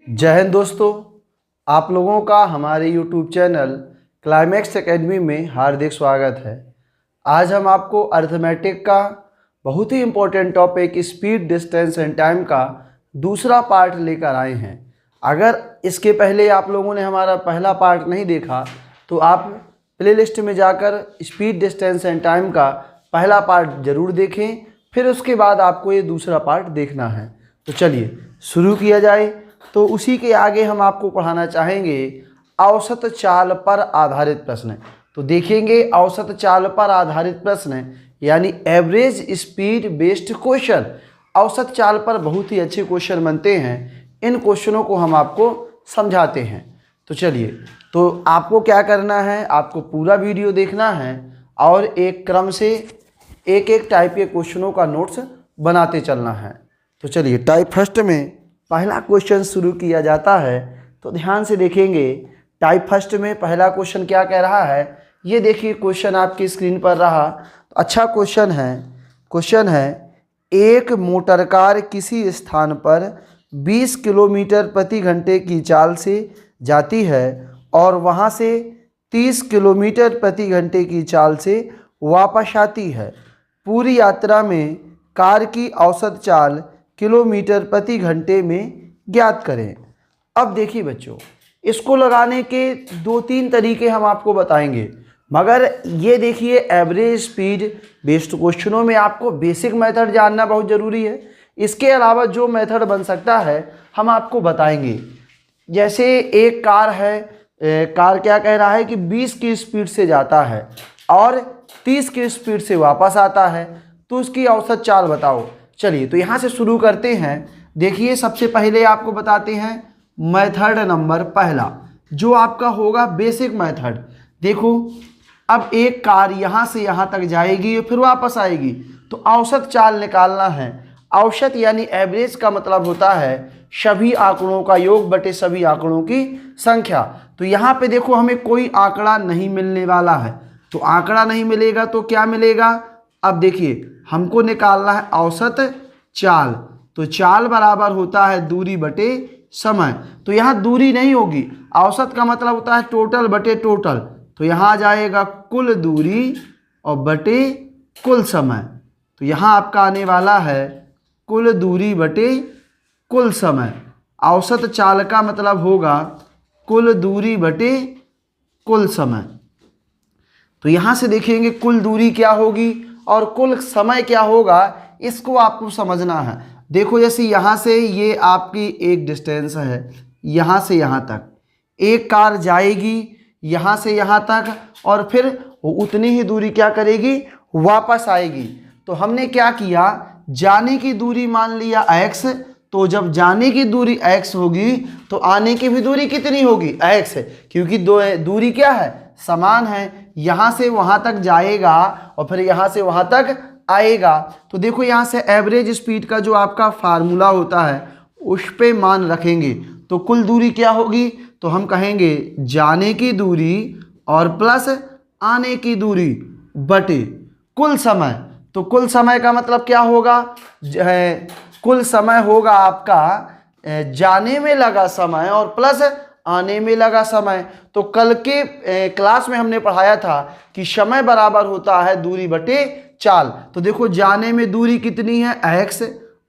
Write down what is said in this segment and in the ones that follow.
जय हिंद दोस्तों, आप लोगों का हमारे YouTube चैनल क्लाइमेक्स एकेडमी में हार्दिक स्वागत है। आज हम आपको अर्थमेटिक का बहुत ही important topic speed, distance and time का दूसरा पार्ट लेकर आए हैं। अगर इसके पहले आप लोगों ने हमारा पहला पार्ट नहीं देखा तो आप प्लेलिस्ट में जाकर स्पीड, डिस्टेंस एंड टाइम का पहला पार्ट ज़रूर देखें, फिर उसके बाद आपको ये दूसरा पार्ट देखना है। तो चलिए शुरू किया जाए। तो उसी के आगे हम आपको पढ़ाना चाहेंगे औसत चाल पर आधारित प्रश्न। तो देखेंगे औसत चाल पर आधारित प्रश्न यानी एवरेज स्पीड बेस्ड क्वेश्चन। औसत चाल पर बहुत ही अच्छे क्वेश्चन बनते हैं। इन क्वेश्चनों को हम आपको समझाते हैं। तो चलिए, तो आपको क्या करना है, आपको पूरा वीडियो देखना है और एक क्रम से एक एक टाइप के क्वेश्चनों का नोट्स बनाते चलना है। तो चलिए, टाइप फर्स्ट में पहला क्वेश्चन शुरू किया जाता है। तो ध्यान से देखेंगे, टाइप फर्स्ट में पहला क्वेश्चन क्या कह रहा है। ये देखिए क्वेश्चन आपकी स्क्रीन पर रहा। तो अच्छा क्वेश्चन है एक मोटर कार किसी स्थान पर 20 किलोमीटर प्रति घंटे की चाल से जाती है और वहाँ से 30 किलोमीटर प्रति घंटे की चाल से वापस आती है। पूरी यात्रा में कार की औसत चाल किलोमीटर प्रति घंटे में ज्ञात करें। अब देखिए बच्चों, इसको लगाने के 2-3 तरीके हम आपको बताएंगे, मगर ये देखिए एवरेज स्पीड बेस्ड क्वेश्चनों में आपको बेसिक मेथड जानना बहुत ज़रूरी है। इसके अलावा जो मेथड बन सकता है हम आपको बताएंगे। जैसे एक कार है, कार क्या कह रहा है कि 20 की स्पीड से जाता है और 30 की स्पीड से वापस आता है, तो उसकी औसत चाल बताओ। चलिए, तो यहाँ से शुरू करते हैं। देखिए, सबसे पहले आपको बताते हैं मेथड नंबर पहला, जो आपका होगा बेसिक मेथड। देखो, अब एक कार यहाँ से यहाँ तक जाएगी फिर वापस आएगी, तो औसत चाल निकालना है। औसत यानी एवरेज का मतलब होता है सभी आंकड़ों का योग बटे सभी आंकड़ों की संख्या। तो यहाँ पे देखो हमें कोई आंकड़ा नहीं मिलने वाला है, तो आंकड़ा नहीं मिलेगा तो क्या मिलेगा। अब देखिए, हमको निकालना है औसत चाल। तो चाल बराबर होता है दूरी बटे समय। तो यहाँ दूरी नहीं होगी, औसत का मतलब होता है टोटल बटे टोटल। तो यहाँ आ जाएगा कुल दूरी और बटे कुल समय। तो यहाँ आपका आने वाला है कुल दूरी बटे कुल समय। औसत चाल का मतलब होगा कुल दूरी बटे कुल समय। तो यहाँ से देखेंगे कुल दूरी क्या होगी और कुल समय क्या होगा, इसको आपको समझना है। देखो, जैसे यहाँ से ये आपकी एक डिस्टेंस है, यहाँ से यहाँ तक एक कार जाएगी यहाँ से यहाँ तक और फिर उतनी ही दूरी क्या करेगी, वापस आएगी। तो हमने क्या किया, जाने की दूरी मान लिया x। तो जब जाने की दूरी x होगी तो आने की भी दूरी कितनी होगी, x, क्योंकि दूरी क्या है, समान है। यहाँ से वहाँ तक जाएगा और फिर यहाँ से वहाँ तक आएगा। तो देखो, यहाँ से एवरेज स्पीड का जो आपका फार्मूला होता है उस पे मान रखेंगे। तो कुल दूरी क्या होगी, तो हम कहेंगे जाने की दूरी और प्लस आने की दूरी बटे कुल समय। तो कुल समय का मतलब क्या होगा, कुल समय होगा आपका जाने में लगा समय और प्लस आने में लगा समय। तो कल के क्लास में हमने पढ़ाया था कि समय बराबर होता है दूरी बटे चाल। तो देखो, जाने में दूरी कितनी है x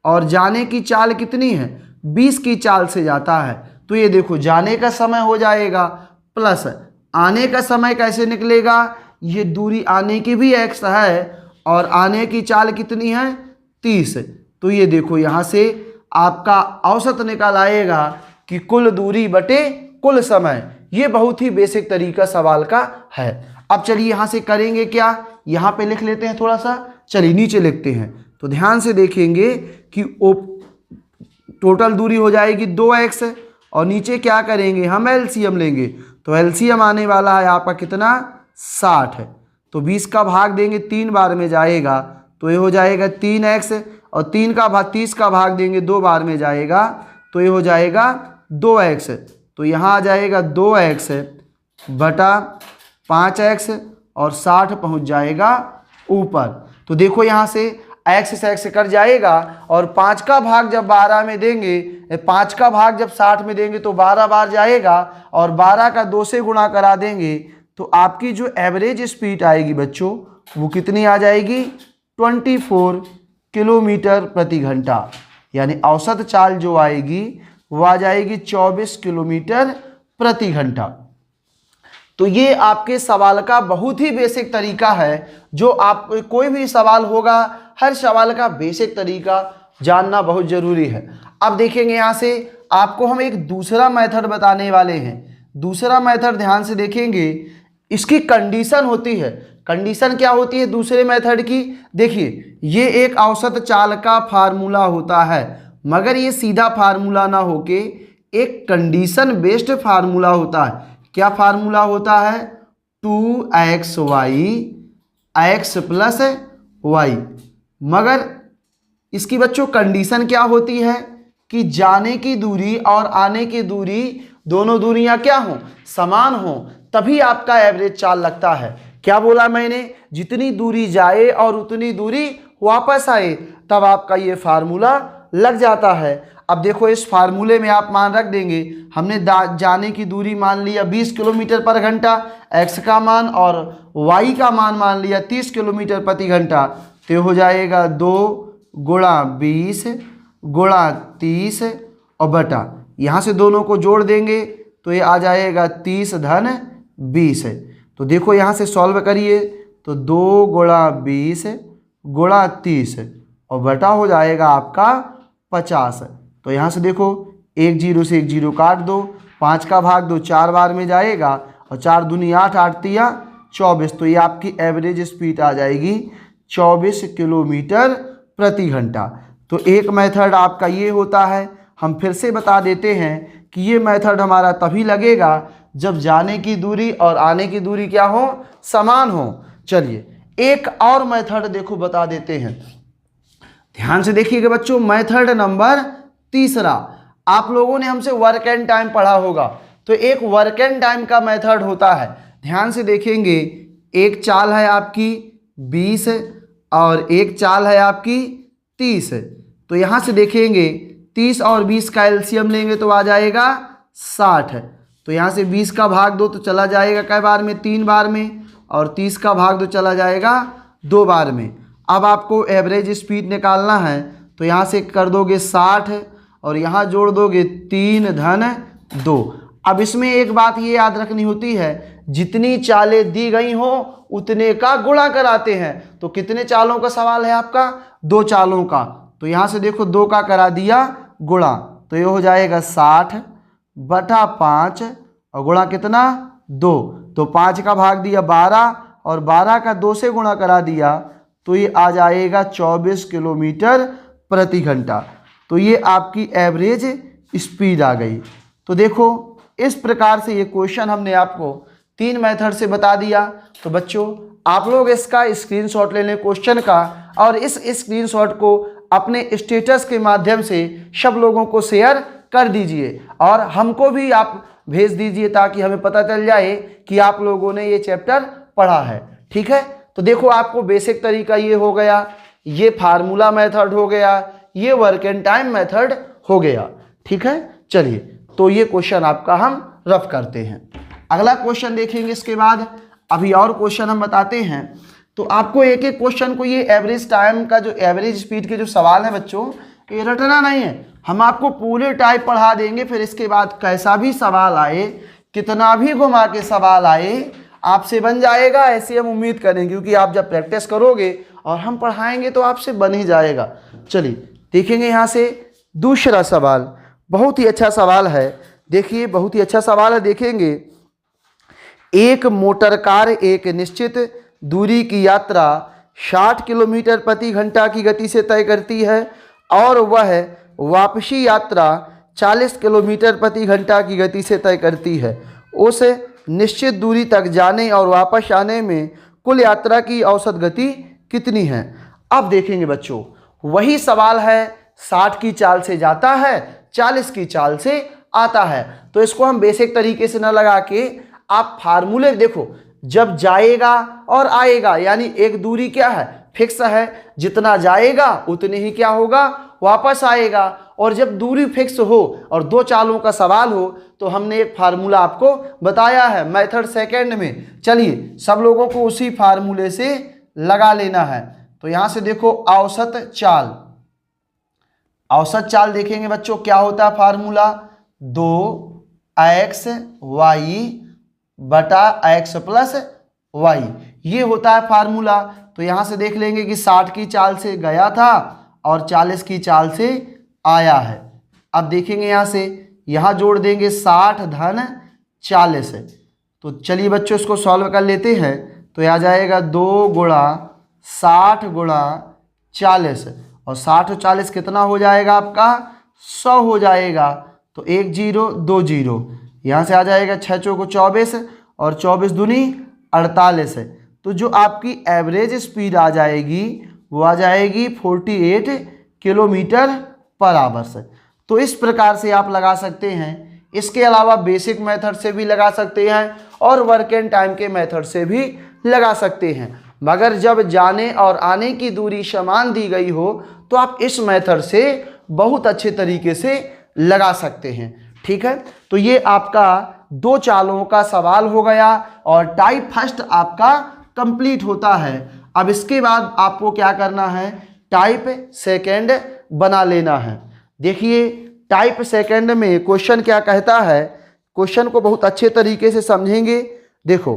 और जाने की चाल कितनी है, 20 की चाल से जाता है। तो ये देखो, जाने का समय हो जाएगा प्लस आने का समय कैसे निकलेगा, ये दूरी आने की भी x है और आने की चाल कितनी है 30। तो ये देखो, यहाँ से आपका औसत निकल आएगा कि कुल दूरी बटे कुल समय। ये बहुत ही बेसिक तरीका सवाल का है। अब चलिए यहाँ से करेंगे क्या, यहाँ पे लिख लेते हैं थोड़ा सा। चलिए नीचे लिखते हैं। तो ध्यान से देखेंगे कि टोटल दूरी हो जाएगी 2x और नीचे क्या करेंगे, हम एलसीएम लेंगे। तो एलसीएम आने वाला है आपका कितना, 60 है। तो 20 का भाग देंगे 3 बार में जाएगा, तो ये हो जाएगा 3x और 3 का भाग 30 का भाग देंगे 2 बार में जाएगा, तो ये हो जाएगा 2x। तो यहाँ आ जाएगा 2x बटा 5x और 60 पहुँच जाएगा ऊपर। तो देखो, यहाँ से एक्स से एक्स कट जाएगा और 5 का भाग जब 12 में देंगे, 5 का भाग जब 60 में देंगे तो 12 बार जाएगा और 12 का 2 से गुणा करा देंगे तो आपकी जो एवरेज स्पीड आएगी बच्चों वो कितनी आ जाएगी 24 किलोमीटर प्रति घंटा। यानी औसत चाल जो आएगी वो आ जाएगी 24 किलोमीटर प्रति घंटा। तो ये आपके सवाल का बहुत ही बेसिक तरीका है। जो आप कोई भी सवाल होगा हर सवाल का बेसिक तरीका जानना बहुत ज़रूरी है। अब देखेंगे यहाँ से आपको हम एक दूसरा मेथड बताने वाले हैं। दूसरा मेथड ध्यान से देखेंगे, इसकी कंडीशन होती है। कंडीशन क्या होती है दूसरे मेथड की? देखिए ये एक औसत चाल का फार्मूला होता है, मगर ये सीधा फार्मूला ना होके एक कंडीशन बेस्ड फार्मूला होता है। क्या फार्मूला होता है? 2xy x plus Y. मगर इसकी बच्चों कंडीशन क्या होती है कि जाने की दूरी और आने की दूरी दोनों दूरियां क्या हों? समान हों, तभी आपका एवरेज चाल लगता है। क्या बोला मैंने? जितनी दूरी जाए और उतनी दूरी वापस आए तब आपका ये फार्मूला लग जाता है। अब देखो इस फार्मूले में आप मान रख देंगे। हमने जाने की दूरी मान लिया 20 किलोमीटर पर घंटा, x का मान, और y का मान लिया 30 किलोमीटर प्रति घंटा। तो हो जाएगा 2 गुणा 20 गुणा 30 और बटा, यहाँ से दोनों को जोड़ देंगे तो ये आ जाएगा 30 धन 20। तो देखो यहाँ से सॉल्व करिए तो 2 गुणा 20 गुणा 30 और बटा हो जाएगा आपका 50। तो यहाँ से देखो 1 0 से 1 0 काट दो, 5 का भाग दो 4 बार में जाएगा और 4 दूनी 8 8 तिया 24। तो ये आपकी एवरेज स्पीड आ जाएगी 24 किलोमीटर प्रति घंटा। तो एक मेथड आपका ये होता है। हम फिर से बता देते हैं कि ये मेथड हमारा तभी लगेगा जब जाने की दूरी और आने की दूरी क्या हो? समान हो। चलिए एक और मेथड देखो बता देते हैं। ध्यान से देखिएगा बच्चों, मेथड नंबर तीसरा। आप लोगों ने हमसे वर्क एंड टाइम पढ़ा होगा, तो एक वर्क एंड टाइम का मेथड होता है। ध्यान से देखेंगे, एक चाल है आपकी 20 और एक चाल है आपकी 30। तो यहाँ से देखेंगे 30 और 20 का एलसीएम लेंगे तो आ जाएगा 60। तो यहाँ से 20 का भाग दो तो चला जाएगा कै बार में? 3 बार में, और 30 का भाग दो चला जाएगा 2 बार में। अब आपको एवरेज स्पीड निकालना है तो यहाँ से कर दोगे 60 और यहाँ जोड़ दोगे 3 धन 2। अब इसमें एक बात ये याद रखनी होती है, जितनी चालें दी गई हो उतने का गुणा कराते हैं। तो कितने चालों का सवाल है आपका? 2 चालों का। तो यहाँ से देखो 2 का करा दिया गुणा, तो ये हो जाएगा 60 बटा 5 और गुणा कितना? 2। तो 5 का भाग दिया 12 और 12 का 2 से गुणा करा दिया तो ये आ जाएगा 24 किलोमीटर प्रति घंटा। तो ये आपकी एवरेज स्पीड आ गई। तो देखो इस प्रकार से ये क्वेश्चन हमने आपको 3 मेथड से बता दिया। तो बच्चों आप लोग इसका स्क्रीनशॉट ले लें क्वेश्चन का, और इस स्क्रीनशॉट को अपने स्टेटस के माध्यम से सब लोगों को शेयर कर दीजिए और हमको भी आप भेज दीजिए ताकि हमें पता चल जाए कि आप लोगों ने ये चैप्टर पढ़ा है। ठीक है, तो देखो आपको बेसिक तरीका ये हो गया, ये फार्मूला मेथड हो गया, ये वर्क एंड टाइम मेथड हो गया। ठीक है, चलिए तो ये क्वेश्चन आपका हम रफ करते हैं। अगला क्वेश्चन देखेंगे इसके बाद। अभी और क्वेश्चन हम बताते हैं। तो आपको एक एक क्वेश्चन को, ये एवरेज टाइम का जो एवरेज स्पीड के जो सवाल है बच्चों, ये रटना नहीं है। हम आपको पूरे टाइप पढ़ा देंगे, फिर इसके बाद कैसा भी सवाल आए, कितना भी घुमा के सवाल आए, आपसे बन जाएगा, ऐसी हम उम्मीद करें, क्योंकि आप जब प्रैक्टिस करोगे और हम पढ़ाएंगे तो आपसे बन ही जाएगा। चलिए देखेंगे यहाँ से दूसरा सवाल, बहुत ही अच्छा सवाल है। देखिए बहुत ही अच्छा सवाल है, देखेंगे। एक मोटर कार एक निश्चित दूरी की यात्रा 60 किलोमीटर प्रति घंटा की गति से तय करती है और वह वापसी यात्रा 40 किलोमीटर प्रति घंटा की गति से तय करती है। उस निश्चित दूरी तक जाने और वापस आने में कुल यात्रा की औसत गति कितनी है? अब देखेंगे बच्चों, वही सवाल है, 60 की चाल से जाता है, 40 की चाल से आता है। तो इसको हम बेसिक तरीके से न लगा के आप फार्मूले देखो, जब जाएगा और आएगा, यानी एक दूरी क्या है फिक्स है, जितना जाएगा उतनी ही क्या होगा, वापस आएगा। और जब दूरी फिक्स हो और दो चालों का सवाल हो तो हमने एक फार्मूला आपको बताया है मेथड सेकंड में। चलिए सब लोगों को उसी फार्मूले से लगा लेना है। तो यहां से देखो औसत चाल, औसत चाल देखेंगे बच्चों क्या होता है फार्मूला, 2x y बटा x प्लस y, ये होता है फार्मूला। तो यहां से देख लेंगे कि 60 की चाल से गया था और 40 की चाल से आया है। अब देखेंगे यहां से, यहां जोड़ देंगे 60 धन 40। तो चलिए बच्चों इसको सॉल्व कर लेते हैं। तो यह आ जाएगा 2 गुणा 60 गुणा 40, और 60 और 40 कितना हो जाएगा आपका, 100 हो जाएगा। तो 1 0 2 0, यहाँ से आ जाएगा 6 चौको 24 और 24 दूनी 48। तो जो आपकी एवरेज स्पीड आ जाएगी वो आ जाएगी 48 किलोमीटर पर आवर से। तो इस प्रकार से आप लगा सकते हैं। इसके अलावा बेसिक मेथड से भी लगा सकते हैं और वर्क एंड टाइम के मेथड से भी लगा सकते हैं। मगर जब जाने और आने की दूरी समान दी गई हो तो आप इस मेथड से बहुत अच्छे तरीके से लगा सकते हैं। ठीक है, तो ये आपका दो चालों का सवाल हो गया और टाइप फर्स्ट आपका कंप्लीट होता है। अब इसके बाद आपको क्या करना है, टाइप सेकंड बना लेना है। देखिए टाइप सेकंड में क्वेश्चन क्या कहता है, क्वेश्चन को बहुत अच्छे तरीके से समझेंगे। देखो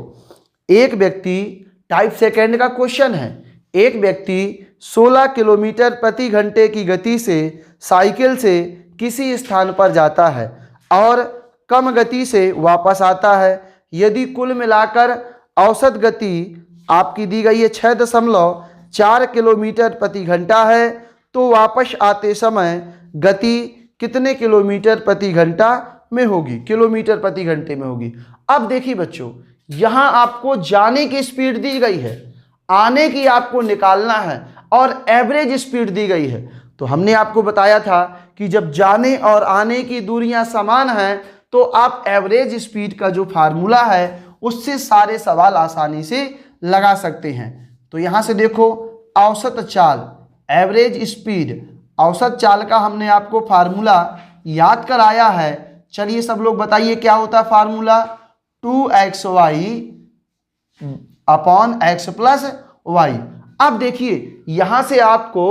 एक व्यक्ति, टाइप सेकंड का क्वेश्चन है, एक व्यक्ति 16 किलोमीटर प्रति घंटे की गति से साइकिल से किसी स्थान पर जाता है और कम गति से वापस आता है। यदि कुल मिलाकर औसत गति आपकी दी गई है 6.4 किलोमीटर प्रति घंटा है, तो वापस आते समय गति कितने किलोमीटर प्रति घंटा में होगी, किलोमीटर प्रति घंटे में होगी। अब देखिए बच्चों, यहाँ आपको जाने की स्पीड दी गई है, आने की आपको निकालना है और एवरेज स्पीड दी गई है। तो हमने आपको बताया था कि जब जाने और आने की दूरियां समान हैं तो आप एवरेज स्पीड का जो फार्मूला है उससे सारे सवाल आसानी से लगा सकते हैं। तो यहाँ से देखो औसत चाल, एवरेज स्पीड, औसत चाल का हमने आपको फार्मूला याद कराया है। चलिए सब लोग बताइए क्या होता है formula, 2xy upon x plus y। अब देखिए यहां से आपको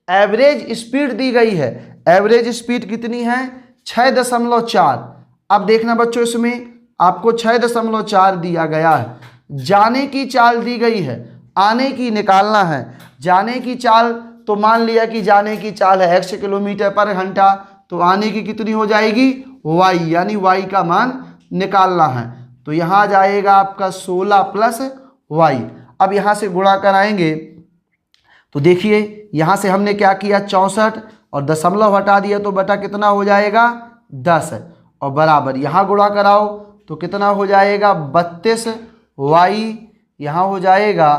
एवरेज स्पीड दी गई है, एवरेज स्पीड कितनी है, 6.4। अब देखना बच्चों इसमें आपको 6.4 दिया गया है, जाने की चाल दी गई है, आने की निकालना है। जाने की चाल तो मान लिया कि जाने की चाल है x किलोमीटर पर घंटा, तो आने की कितनी हो जाएगी y, यानी y का मान निकालना है। तो यहाँ आ जाएगा आपका 16 प्लस y। अब यहाँ से गुणा कराएंगे तो देखिए यहाँ से हमने क्या किया, 64 और दशमलव हटा दिया तो बटा कितना हो जाएगा 10, और बराबर यहाँ गुणा कराओ तो कितना हो जाएगा 32, y यहाँ हो जाएगा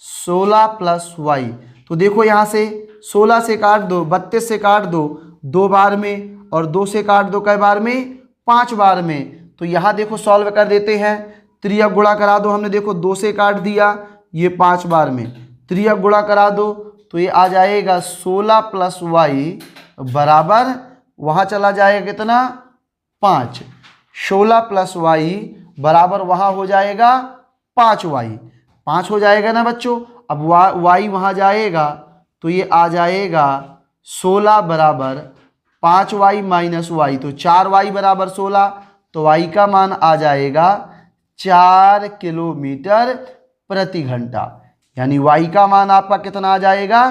16 प्लस y। तो देखो यहाँ से 16 से काट दो, 32 से काट दो 2 बार में, और 2 से काट दो कई बार में, 5 बार में। तो यहाँ देखो सॉल्व कर देते हैं, त्रियक गुणा करा दो, हमने देखो 2 से काट दिया, ये 5 बार में, त्रियक गुणा करा दो तो ये आ जाएगा 16 प्लस y बराबर, वहाँ चला जाएगा कितना 5, 16 प्लस y बराबर वहाँ हो जाएगा 5y, 5 हो जाएगा ना बच्चों। अब y वहाँ जाएगा तो ये आ जाएगा 16 बराबर 5y माइनस y, तो 4y बराबर 16, तो y का मान आ जाएगा 4 किलोमीटर प्रति घंटा, यानी y का मान आपका कितना आ जाएगा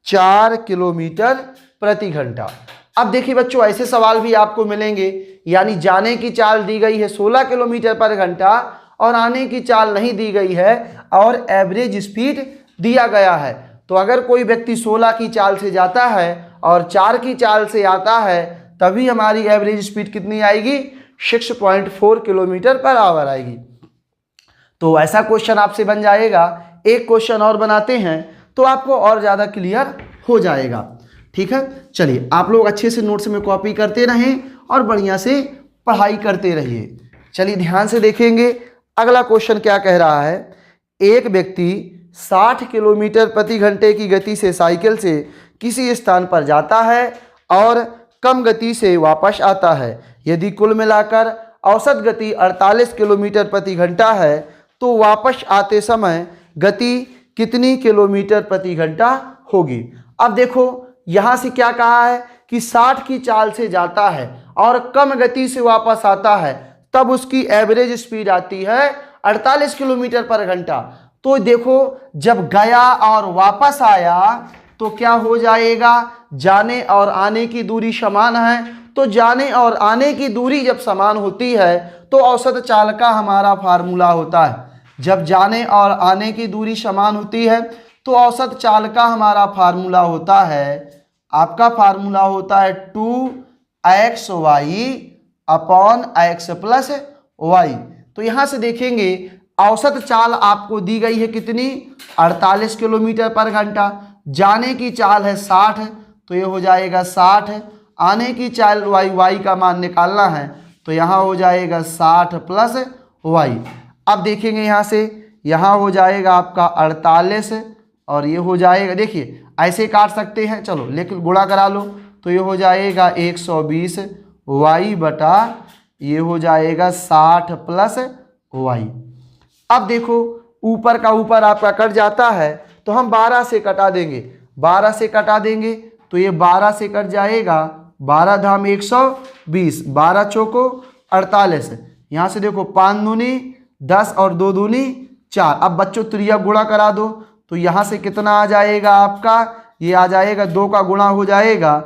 4 किलोमीटर प्रति घंटा। अब देखिए बच्चों ऐसे सवाल भी आपको मिलेंगे, यानी जाने की चाल दी गई है 16 किलोमीटर पर घंटा और आने की चाल नहीं दी गई है और एवरेज स्पीड दिया गया है। तो अगर कोई व्यक्ति 16 की चाल से जाता है और 4 की चाल से आता है तभी हमारी एवरेज स्पीड कितनी आएगी, 6.4 किलोमीटर पर आवर आएगी। तो ऐसा क्वेश्चन आपसे बन जाएगा। एक क्वेश्चन और बनाते हैं तो आपको और ज़्यादा क्लियर हो जाएगा। ठीक है, चलिए आप लोग अच्छे से नोट्स में कॉपी करते रहें और बढ़िया से पढ़ाई करते रहिए। चलिए ध्यान से देखेंगे अगला क्वेश्चन क्या कह रहा है। एक व्यक्ति 60 किलोमीटर प्रति घंटे की गति से साइकिल से किसी स्थान पर जाता है और कम गति से वापस आता है, यदि कुल मिलाकर औसत गति 48 किलोमीटर प्रति घंटा है तो वापस आते समय गति कितनी किलोमीटर प्रति घंटा होगी। अब देखो यहाँ से क्या कहा है कि 60 की चाल से जाता है और कम गति से वापस आता है, तब उसकी एवरेज स्पीड आती है 48 किलोमीटर पर घंटा। तो देखो जब गया और वापस आया तो क्या हो जाएगा, जाने और आने की दूरी समान है, तो जाने और आने की दूरी जब समान होती है तो औसत चाल का हमारा फार्मूला होता है। जब जाने और आने की दूरी समान होती है तो औसत चाल का हमारा फार्मूला होता है, आपका फार्मूला होता है 2xy upon x plus Y. तो यहाँ से देखेंगे औसत चाल आपको दी गई है कितनी, 48 किलोमीटर पर घंटा। जाने की चाल है 60, तो ये हो जाएगा 60। आने की चाल y का मान निकालना है, तो यहाँ हो जाएगा 60 प्लस y। अब देखेंगे यहाँ से, यहाँ हो जाएगा आपका 48 और ये हो जाएगा, देखिए ऐसे काट सकते हैं, चलो लेकिन गुणा करा लो, तो ये हो जाएगा 120 y बटा ये हो जाएगा 60 प्लस y। अब देखो ऊपर का ऊपर आपका कट जाता है, तो हम 12 से कटा देंगे, 12 से कटा देंगे तो ये 12 से कट जाएगा, 12 धाम 120, 12 चौको 48। यहाँ से देखो 5 दूनी 10 और 2 दूनी 4। अब बच्चों त्रिया गुणा करा दो, तो यहाँ से कितना आ जाएगा आपका, ये आ जाएगा 2 का गुणा हो जाएगा,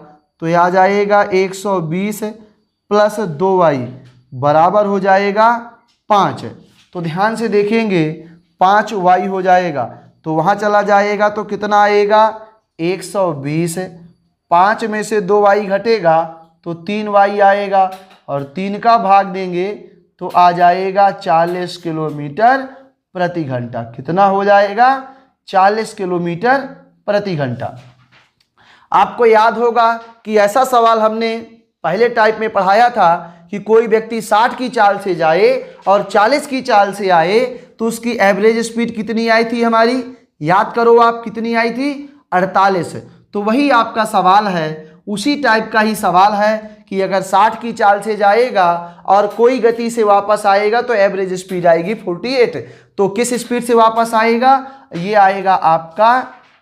तो ये आ जाएगा 120 प्लस 2y बराबर हो जाएगा 5। तो ध्यान से देखेंगे 5y हो जाएगा, तो वहाँ चला जाएगा तो कितना आएगा 120, 5 में से 2y घटेगा तो 3y आएगा और 3 का भाग देंगे तो आ जाएगा 40 किलोमीटर प्रति घंटा। कितना हो जाएगा, 40 किलोमीटर प्रति घंटा। आपको याद होगा कि ऐसा सवाल हमने पहले टाइप में पढ़ाया था कि कोई व्यक्ति 60 की चाल से जाए और 40 की चाल से आए तो उसकी एवरेज स्पीड कितनी आई थी हमारी, याद करो आप, कितनी आई थी, 48। तो वही आपका सवाल है, उसी टाइप का ही सवाल है कि अगर 60 की चाल से जाएगा और कोई गति से वापस आएगा तो एवरेज स्पीड आएगी 48। तो किस स्पीड से वापस आएगा, ये आएगा आपका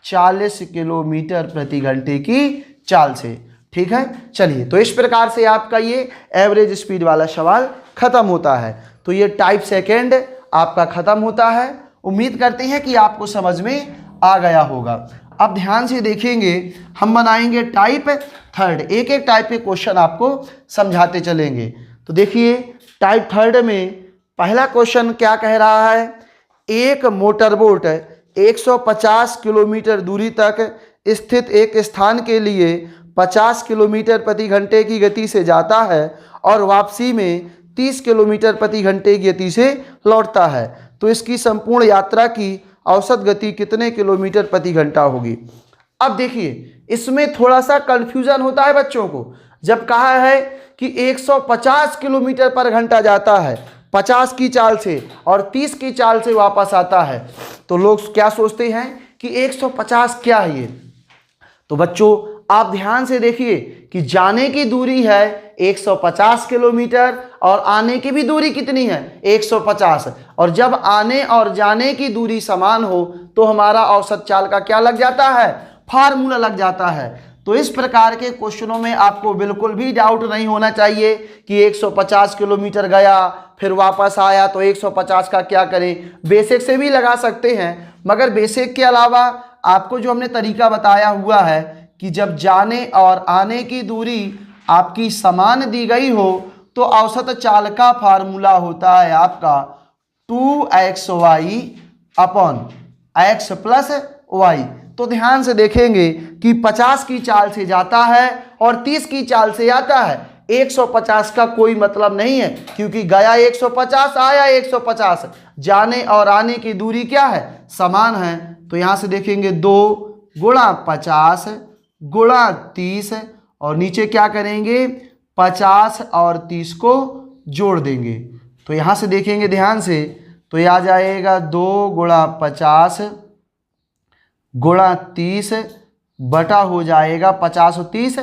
40 किलोमीटर प्रति घंटे की चाल से। ठीक है, चलिए, तो इस प्रकार से आपका ये एवरेज स्पीड वाला सवाल खत्म होता है। तो ये टाइप सेकेंड आपका खत्म होता है। उम्मीद करते हैं कि आपको समझ में आ गया होगा। अब ध्यान से देखेंगे, हम बनाएंगे टाइप थर्ड, एक एक टाइप के क्वेश्चन आपको समझाते चलेंगे। तो देखिए टाइप थर्ड में पहला क्वेश्चन क्या कह रहा है, एक मोटरबोट 150 किलोमीटर दूरी तक स्थित एक स्थान के लिए 50 किलोमीटर प्रति घंटे की गति से जाता है और वापसी में 30 किलोमीटर प्रति घंटे की गति से लौटता है, तो इसकी संपूर्ण यात्रा की औसत गति कितने किलोमीटर प्रति घंटा होगी। अब देखिए इसमें थोड़ा सा कंफ्यूजन होता है बच्चों को, जब कहा है कि 150 किलोमीटर पर घंटा जाता है 50 की चाल से और 30 की चाल से वापस आता है, तो लोग क्या सोचते हैं कि 150 क्या है ये। तो बच्चों आप ध्यान से देखिए कि जाने की दूरी है 150 किलोमीटर और आने की भी दूरी कितनी है 150, और जब आने और जाने की दूरी समान हो तो हमारा औसत चाल का क्या लग जाता है, फार्मूला लग जाता है। तो इस प्रकार के क्वेश्चनों में आपको बिल्कुल भी डाउट नहीं होना चाहिए कि 150 किलोमीटर गया फिर वापस आया तो 150 का क्या करें। बेसिक से भी लगा सकते हैं, मगर बेसिक के अलावा आपको जो हमने तरीका बताया हुआ है कि जब जाने और आने की दूरी आपकी समान दी गई हो तो औसत चाल का फार्मूला होता है आपका 2xy upon x plus y। तो ध्यान से देखेंगे कि 50 की चाल से जाता है और 30 की चाल से आता है, 150 का कोई मतलब नहीं है क्योंकि गया 150 आया 150, जाने और आने की दूरी क्या है, समान है। तो यहाँ से देखेंगे 2 गुणा 50 गुणा 30 और नीचे क्या करेंगे 50 और 30 को जोड़ देंगे। तो यहाँ से देखेंगे ध्यान से, तो ये आ जाएगा 2 गुणा 50 गुणा 30 बटा हो जाएगा 50 और 30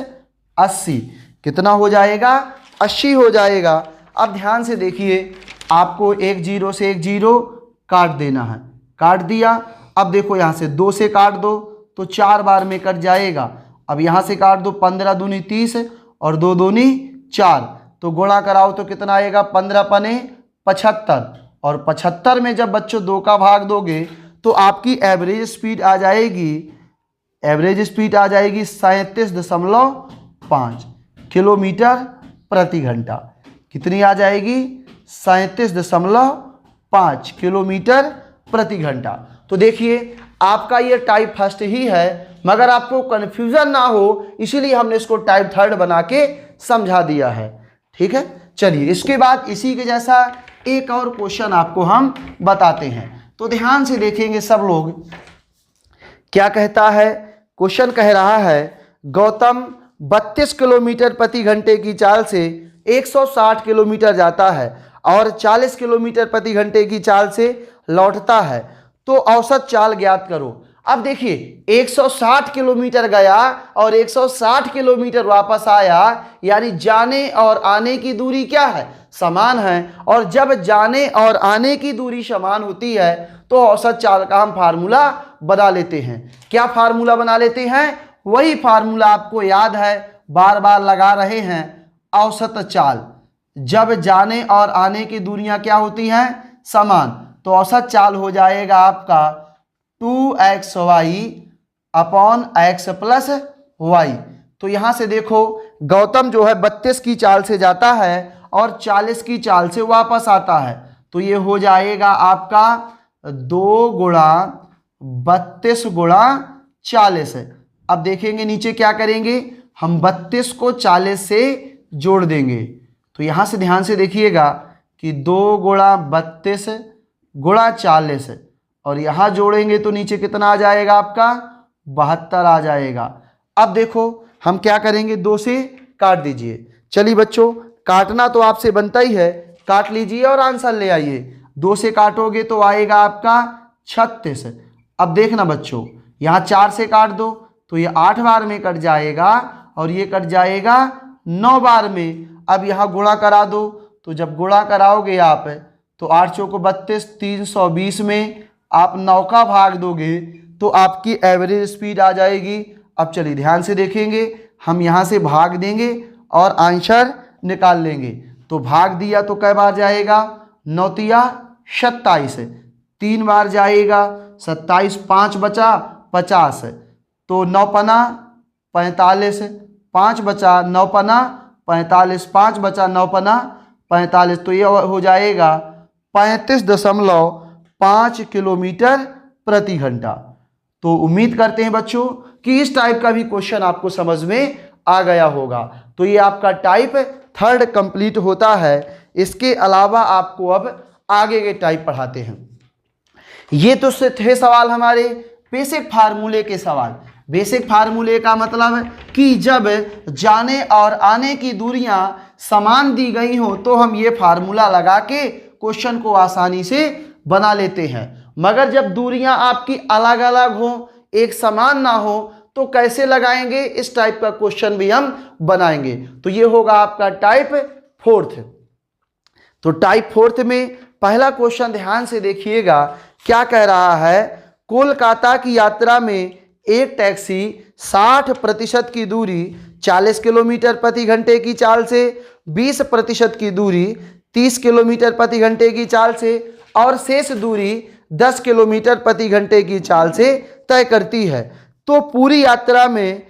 80। कितना हो जाएगा? 80 हो जाएगा। अब ध्यान से देखिए, आपको एक जीरो से एक जीरो काट देना है, काट दिया। अब देखो यहाँ से 2 से काट दो तो 4 बार में कट जाएगा। अब यहाँ से काट दो, 15 दूनी 30 और 2 दूनी 4, तो गुणा कराओ तो कितना आएगा? 15 पने 75, और 75 में जब बच्चों 2 का भाग दोगे तो आपकी एवरेज स्पीड आ जाएगी, एवरेज स्पीड आ जाएगी 37.5 किलोमीटर प्रति घंटा। कितनी आ जाएगी? 37.5 किलोमीटर प्रति घंटा। तो देखिए आपका ये टाइप फर्स्ट ही है, मगर आपको कन्फ्यूजन ना हो इसीलिए हमने इसको टाइप थर्ड बना के समझा दिया है। ठीक है, चलिए इसके बाद इसी के जैसा एक और क्वेश्चन आपको हम बताते हैं। तो ध्यान से देखेंगे सब लोग, क्या कहता है क्वेश्चन? कह रहा है गौतम 32 किलोमीटर प्रति घंटे की चाल से 160 किलोमीटर जाता है और 40 किलोमीटर प्रति घंटे की चाल से लौटता है, तो औसत चाल ज्ञात करो। अब देखिए 160 किलोमीटर गया और 160 किलोमीटर वापस आया, यानी जाने और आने की दूरी क्या है? समान है। और जब जाने और आने की दूरी समान होती है तो औसत चाल का हम फार्मूला बना लेते हैं। क्या फार्मूला बना लेते हैं? वही फार्मूला आपको याद है, बार बार लगा रहे हैं। औसत चाल, जब जाने और आने की दूरियां क्या होती हैं? समान, तो औसत चाल हो जाएगा आपका 2xy upon x plus Y. तो यहां से देखो गौतम जो है 32 की चाल से जाता है और 40 की चाल से वापस आता है, तो ये हो जाएगा आपका 2 गुणा 32 गुणा 40। अब देखेंगे नीचे क्या करेंगे, हम 32 को 40 से जोड़ देंगे। तो यहां से ध्यान से देखिएगा कि 2 गुणा 32 गुणा 40, और यहाँ जोड़ेंगे तो नीचे कितना आ जाएगा आपका? 72 आ जाएगा। अब देखो हम क्या करेंगे, 2 से काट दीजिए। चलिए बच्चों, काटना तो आपसे बनता ही है, काट लीजिए और आंसर ले आइए। 2 से काटोगे तो आएगा आपका 36। अब देखना बच्चों, यहाँ 4 से काट दो तो ये 8 बार में कट जाएगा और ये कट जाएगा 9 बार में। अब यहाँ गुणा करा दो, तो जब गुणा कराओगे आप तो 8 चौको 32, 320 में आप 9 का भाग दोगे तो आपकी एवरेज स्पीड आ जाएगी। अब चलिए ध्यान से देखेंगे, हम यहाँ से भाग देंगे और आंसर निकाल लेंगे। तो भाग दिया तो कै बार जाएगा? 9 तिया 27, 3 बार जाएगा, 27, 5 बचा 50, तो 9 पना 45, 5 बचा 9 पना 45, 5 बचा 9 पना 45, तो ये हो जाएगा 35.5 किलोमीटर प्रति घंटा। तो उम्मीद करते हैं बच्चों कि इस टाइप का भी क्वेश्चन आपको समझ में आ गया होगा। तो ये आपका टाइप थर्ड कंप्लीट होता है। इसके अलावा आपको अब आगे के टाइप पढ़ाते हैं। ये तो थे सवाल हमारे बेसिक फार्मूले के सवाल। बेसिक फार्मूले का मतलब कि जब जाने और आने की दूरियां समान दी गई हो तो हम ये फार्मूला लगा के क्वेश्चन को आसानी से बना लेते हैं। मगर जब दूरियां आपकी अलग अलग हो, एक समान ना हो, तो कैसे लगाएंगे? इस टाइप का क्वेश्चन भी हम बनाएंगे। तो ये होगा आपका टाइप फोर्थ। तो टाइप फोर्थ में पहला क्वेश्चन ध्यान से देखिएगा, क्या कह रहा है? कोलकाता की यात्रा में एक टैक्सी 60% की दूरी 40 किलोमीटर प्रति घंटे की चाल से, 20% की दूरी 30 किलोमीटर प्रति घंटे की चाल से और शेष दूरी 10 किलोमीटर प्रति घंटे की चाल से तय करती है, तो पूरी यात्रा में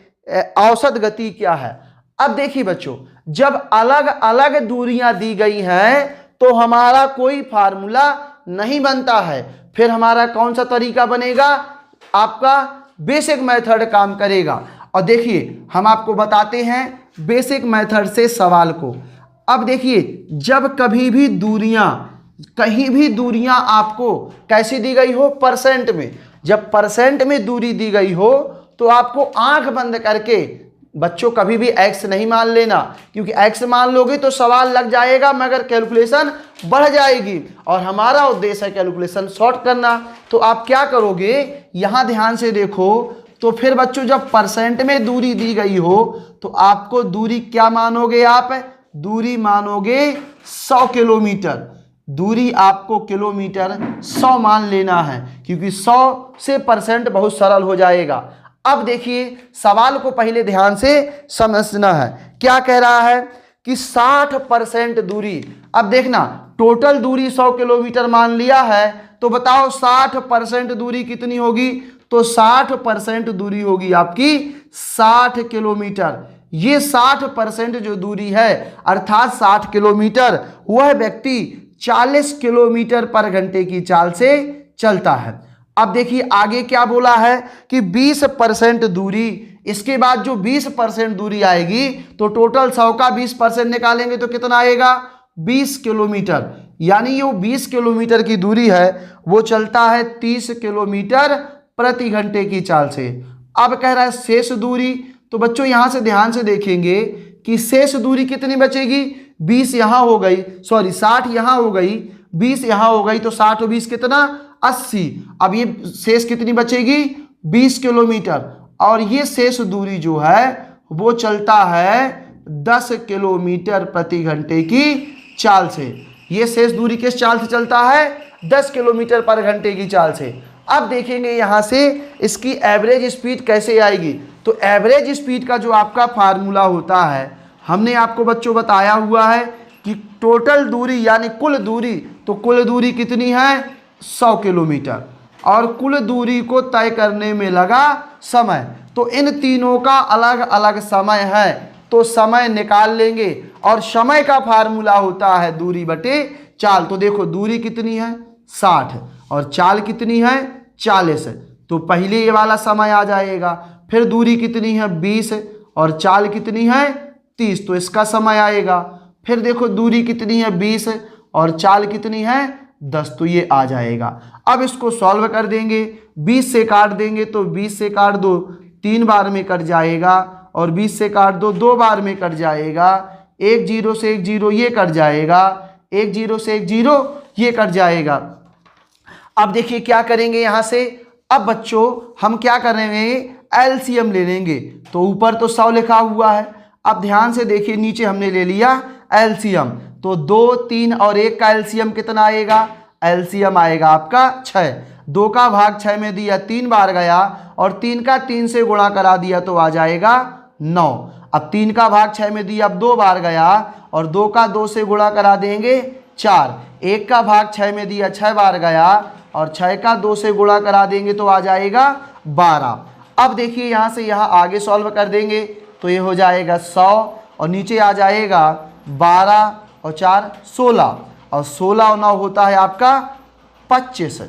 औसत गति क्या है? अब देखिए बच्चों, जब अलग अलग दूरियां दी गई हैं तो हमारा कोई फार्मूला नहीं बनता है। फिर हमारा कौन सा तरीका बनेगा? आपका बेसिक मेथड काम करेगा। और देखिए हम आपको बताते हैं बेसिक मेथड से सवाल को। अब देखिए, जब कभी भी दूरियां, कहीं भी दूरियां आपको कैसी दी गई हो? परसेंट में। जब परसेंट में दूरी दी गई हो तो आपको आंख बंद करके बच्चों कभी भी x नहीं मान लेना, क्योंकि x मान लोगे तो सवाल लग जाएगा मगर कैलकुलेशन बढ़ जाएगी और हमारा उद्देश्य है कैलकुलेशन शॉर्ट करना। तो आप क्या करोगे, यहाँ ध्यान से देखो, तो फिर बच्चों जब परसेंट में दूरी दी गई हो तो आपको दूरी क्या मानोगे, आप दूरी मानोगे 100 किलोमीटर। दूरी आपको किलोमीटर 100 मान लेना है, क्योंकि 100 से परसेंट बहुत सरल हो जाएगा। अब देखिए सवाल को पहले ध्यान से समझना है। क्या कह रहा है कि 60% दूरी। अब देखना टोटल दूरी 100 किलोमीटर मान लिया है, तो बताओ 60% दूरी कितनी होगी, तो 60% दूरी होगी आपकी 60 किलोमीटर। ये 60% जो दूरी है अर्थात 60 किलोमीटर, वह व्यक्ति 40 किलोमीटर पर घंटे की चाल से चलता है। अब देखिए आगे क्या बोला है कि 20% दूरी, इसके बाद जो 20% दूरी आएगी तो टोटल 100 का 20% निकालेंगे तो कितना आएगा, 20 किलोमीटर। यानी ये 20 किलोमीटर की दूरी है वो चलता है 30 किलोमीटर प्रति घंटे की चाल से। अब कह रहा है शेष दूरी, तो बच्चों यहां से ध्यान से देखेंगे कि शेष दूरी कितनी बचेगी, 20 यहां हो गई, सॉरी 60 यहां हो गई, 20 यहां हो गई, तो 60 और 20 कितना, 80। अब ये शेष कितनी बचेगी, 20 किलोमीटर। और ये शेष दूरी जो है वो चलता है 10 किलोमीटर प्रति घंटे की चाल से। ये शेष दूरी किस चाल से चलता है, 10 किलोमीटर पर घंटे की चाल से। अब देखेंगे यहां से इसकी एवरेज स्पीड कैसे आएगी। तो एवरेज स्पीड का जो आपका फार्मूला होता है, हमने आपको बच्चों बताया हुआ है कि टोटल दूरी यानी कुल दूरी, तो कुल दूरी कितनी है 100 किलोमीटर, और कुल दूरी को तय करने में लगा समय, तो इन तीनों का अलग अलग समय है, तो समय निकाल लेंगे और समय का फार्मूला होता है दूरी बटे चाल। तो देखो दूरी कितनी है 60 और चाल कितनी है 40, तो पहले ये वाला समय आ जाएगा। फिर दूरी कितनी है 20 और चाल कितनी है 30, तो इसका समय आएगा। फिर देखो दूरी कितनी है 20 और चाल कितनी है 10, तो ये आ जाएगा। अब इसको सॉल्व कर देंगे, 20 से काट देंगे तो 20 से काट दो 3 बार में कट जाएगा, और 20 से काट दो 2 बार में कट जाएगा, 1 0 से 1 0 ये कट जाएगा, 1 0 से 1 0 ये कट जाएगा। अब देखिए क्या करेंगे यहाँ से, अब बच्चों हम क्या करेंगे, एलसीएम ले लेंगे। तो ऊपर तो 100 लिखा हुआ है, अब ध्यान से देखिए नीचे हमने ले लिया एलसीएम, तो 2 3 और 1 का एलसीएम कितना आएगा, एलसीएम आएगा आपका 6। 2 का भाग 6 में दिया 3 बार गया, और 3 का 3 से गुणा करा दिया तो आ जाएगा 9। अब 3 का भाग 6 में दिया, अब 2 बार गया, और 2 का 2 से गुणा करा देंगे 4। 1 का भाग 6 में दिया 6 बार गया, और 6 का 2 से गुणा करा देंगे तो आ जाएगा 12। अब देखिए यहाँ से यहाँ आगे सॉल्व कर देंगे तो ये हो जाएगा 100, और नीचे आ जाएगा 12 और 4 16, और 16 और 9 होता है आपका 25,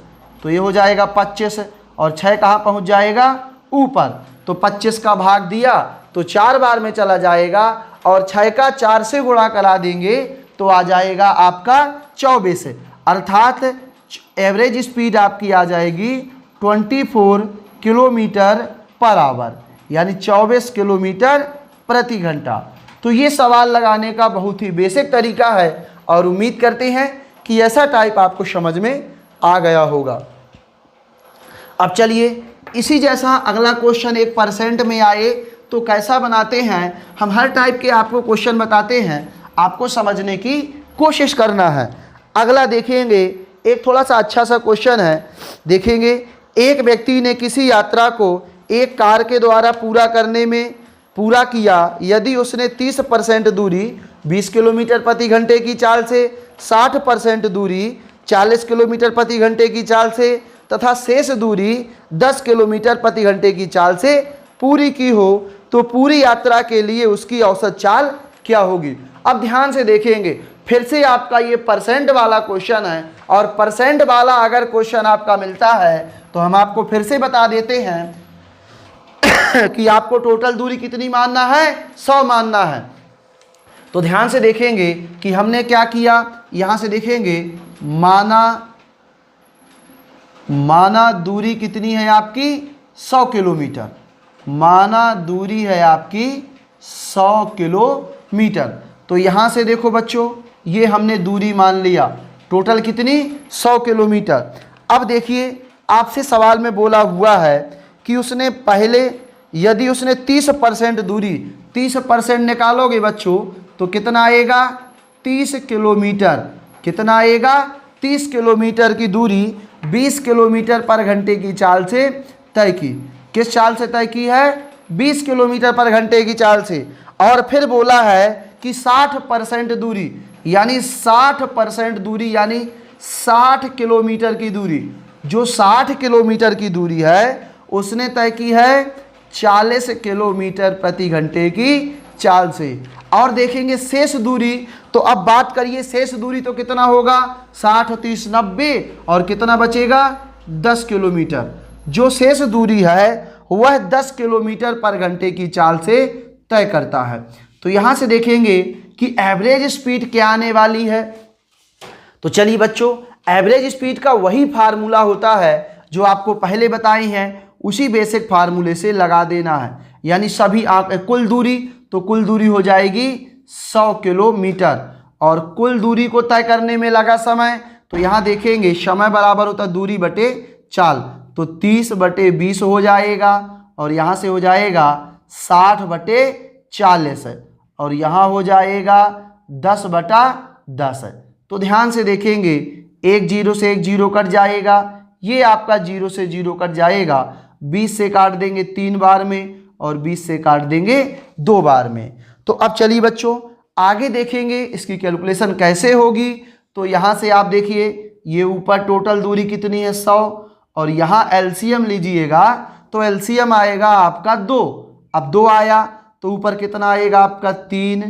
तो ये हो जाएगा 25, और 6 कहाँ पहुँच जाएगा ऊपर, तो 25 का भाग दिया तो 4 बार में चला जाएगा, और 6 का 4 से गुणा करा देंगे तो आ जाएगा आपका 24। अर्थात एवरेज स्पीड आपकी आ जाएगी 24 किलोमीटर पर आवर, यानी 24 किलोमीटर प्रति घंटा। तो ये सवाल लगाने का बहुत ही बेसिक तरीका है, और उम्मीद करते हैं कि ऐसा टाइप आपको समझ में आ गया होगा। अब चलिए इसी जैसा अगला क्वेश्चन 1% में आए तो कैसा बनाते हैं, हम हर टाइप के आपको क्वेश्चन बताते हैं, आपको समझने की कोशिश करना है। अगला देखेंगे एक थोड़ा सा अच्छा सा क्वेश्चन है, देखेंगे एक व्यक्ति ने किसी यात्रा को एक कार के द्वारा पूरा किया यदि उसने 30% दूरी 20 किलोमीटर प्रति घंटे की चाल से, 60% दूरी 40 किलोमीटर प्रति घंटे की चाल से, तथा शेष दूरी 10 किलोमीटर प्रति घंटे की चाल से पूरी की हो, तो पूरी यात्रा के लिए उसकी औसत चाल क्या होगी। अब ध्यान से देखेंगे, फिर से आपका ये परसेंट वाला क्वेश्चन है, और परसेंट वाला अगर क्वेश्चन आपका मिलता है तो हम आपको फिर से बता देते हैं कि आपको टोटल दूरी कितनी मानना है, 100 मानना है। तो ध्यान से देखेंगे कि हमने क्या किया, यहां से देखेंगे माना दूरी कितनी है आपकी 100 किलोमीटर, माना दूरी है आपकी 100 किलोमीटर। तो यहाँ से देखो बच्चों, ये हमने दूरी मान लिया, टोटल कितनी 100 किलोमीटर। अब देखिए आपसे सवाल में बोला हुआ है कि उसने पहले यदि उसने 30% दूरी, 30% निकालोगे बच्चों तो कितना आएगा 30 किलोमीटर। कितना आएगा 30 किलोमीटर की दूरी 20 किलोमीटर पर घंटे की चाल से तय की। किस चाल से तय की है? 20 किलोमीटर पर घंटे की चाल से। और फिर बोला है कि 60% दूरी, यानी 60% दूरी यानी 60 किलोमीटर की दूरी, जो 60 किलोमीटर की दूरी है उसने तय की है 40 किलोमीटर प्रति घंटे की चाल से। और देखेंगे शेष दूरी, तो अब बात करिए शेष दूरी तो कितना होगा 60, 30, 90 और कितना बचेगा 10 किलोमीटर। जो शेष दूरी है वह 10 किलोमीटर पर घंटे की चाल से तय करता है। तो यहाँ से देखेंगे कि एवरेज स्पीड क्या आने वाली है। तो चलिए बच्चों, एवरेज स्पीड का वही फार्मूला होता है जो आपको पहले बताई हैं, उसी बेसिक फार्मूले से लगा देना है। यानी सभी कुल दूरी, तो कुल दूरी हो जाएगी 100 किलोमीटर। और कुल दूरी को तय करने में लगा समय, तो यहाँ देखेंगे समय बराबर होता दूरी बटे चाल, तो 30/20 हो जाएगा। और यहाँ से हो जाएगा 60/40 और यहाँ हो जाएगा 10/10। तो ध्यान से देखेंगे, एक जीरो से एक जीरो कट जाएगा, ये आपका 0 से 0 कट जाएगा, 20 से काट देंगे 3 बार में और 20 से काट देंगे 2 बार में। तो अब चलिए बच्चों आगे देखेंगे इसकी कैलकुलेशन कैसे होगी। तो यहाँ से आप देखिए, ये ऊपर टोटल दूरी कितनी है 100, और यहाँ एलसीएम लीजिएगा तो एलसीएम आएगा आपका 2। अब 2 आया तो ऊपर कितना आएगा आपका 3,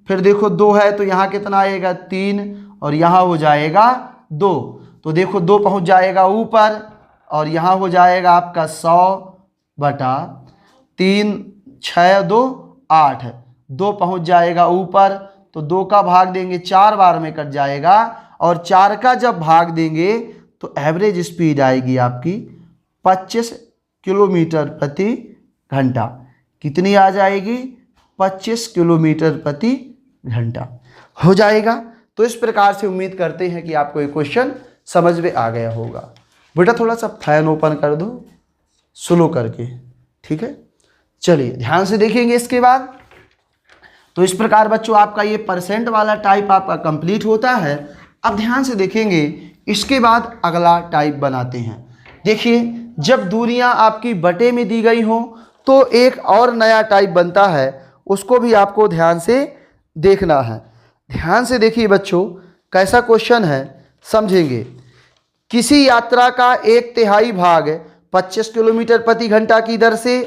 फिर देखो 2 है तो यहाँ कितना आएगा 3 और यहाँ हो जाएगा 2। तो देखो 2 पहुँच जाएगा ऊपर और यहाँ हो जाएगा आपका 100/3, 6 2 8, 2 पहुँच जाएगा ऊपर, तो 2 का भाग देंगे 4 बार में कट जाएगा, और 4 का जब भाग देंगे तो एवरेज स्पीड आएगी आपकी 25 किलोमीटर प्रति घंटा। कितनी आ जाएगी 25 किलोमीटर प्रति घंटा हो जाएगा। तो इस प्रकार से उम्मीद करते हैं कि आपको ये क्वेश्चन समझ में आ गया होगा। बेटा थोड़ा सा फैन ओपन कर दो स्लो करके, ठीक है। चलिए ध्यान से देखेंगे इसके बाद। तो इस प्रकार बच्चों आपका ये परसेंट वाला टाइप आपका कंप्लीट होता है। अब ध्यान से देखेंगे इसके बाद अगला टाइप बनाते हैं। देखिए जब दूरियां आपकी बटे में दी गई हों तो एक और नया टाइप बनता है, उसको भी आपको ध्यान से देखना है। ध्यान से देखिए बच्चों कैसा क्वेश्चन है, समझेंगे। किसी यात्रा का 1/3 भाग 25 किलोमीटर प्रति घंटा की दर से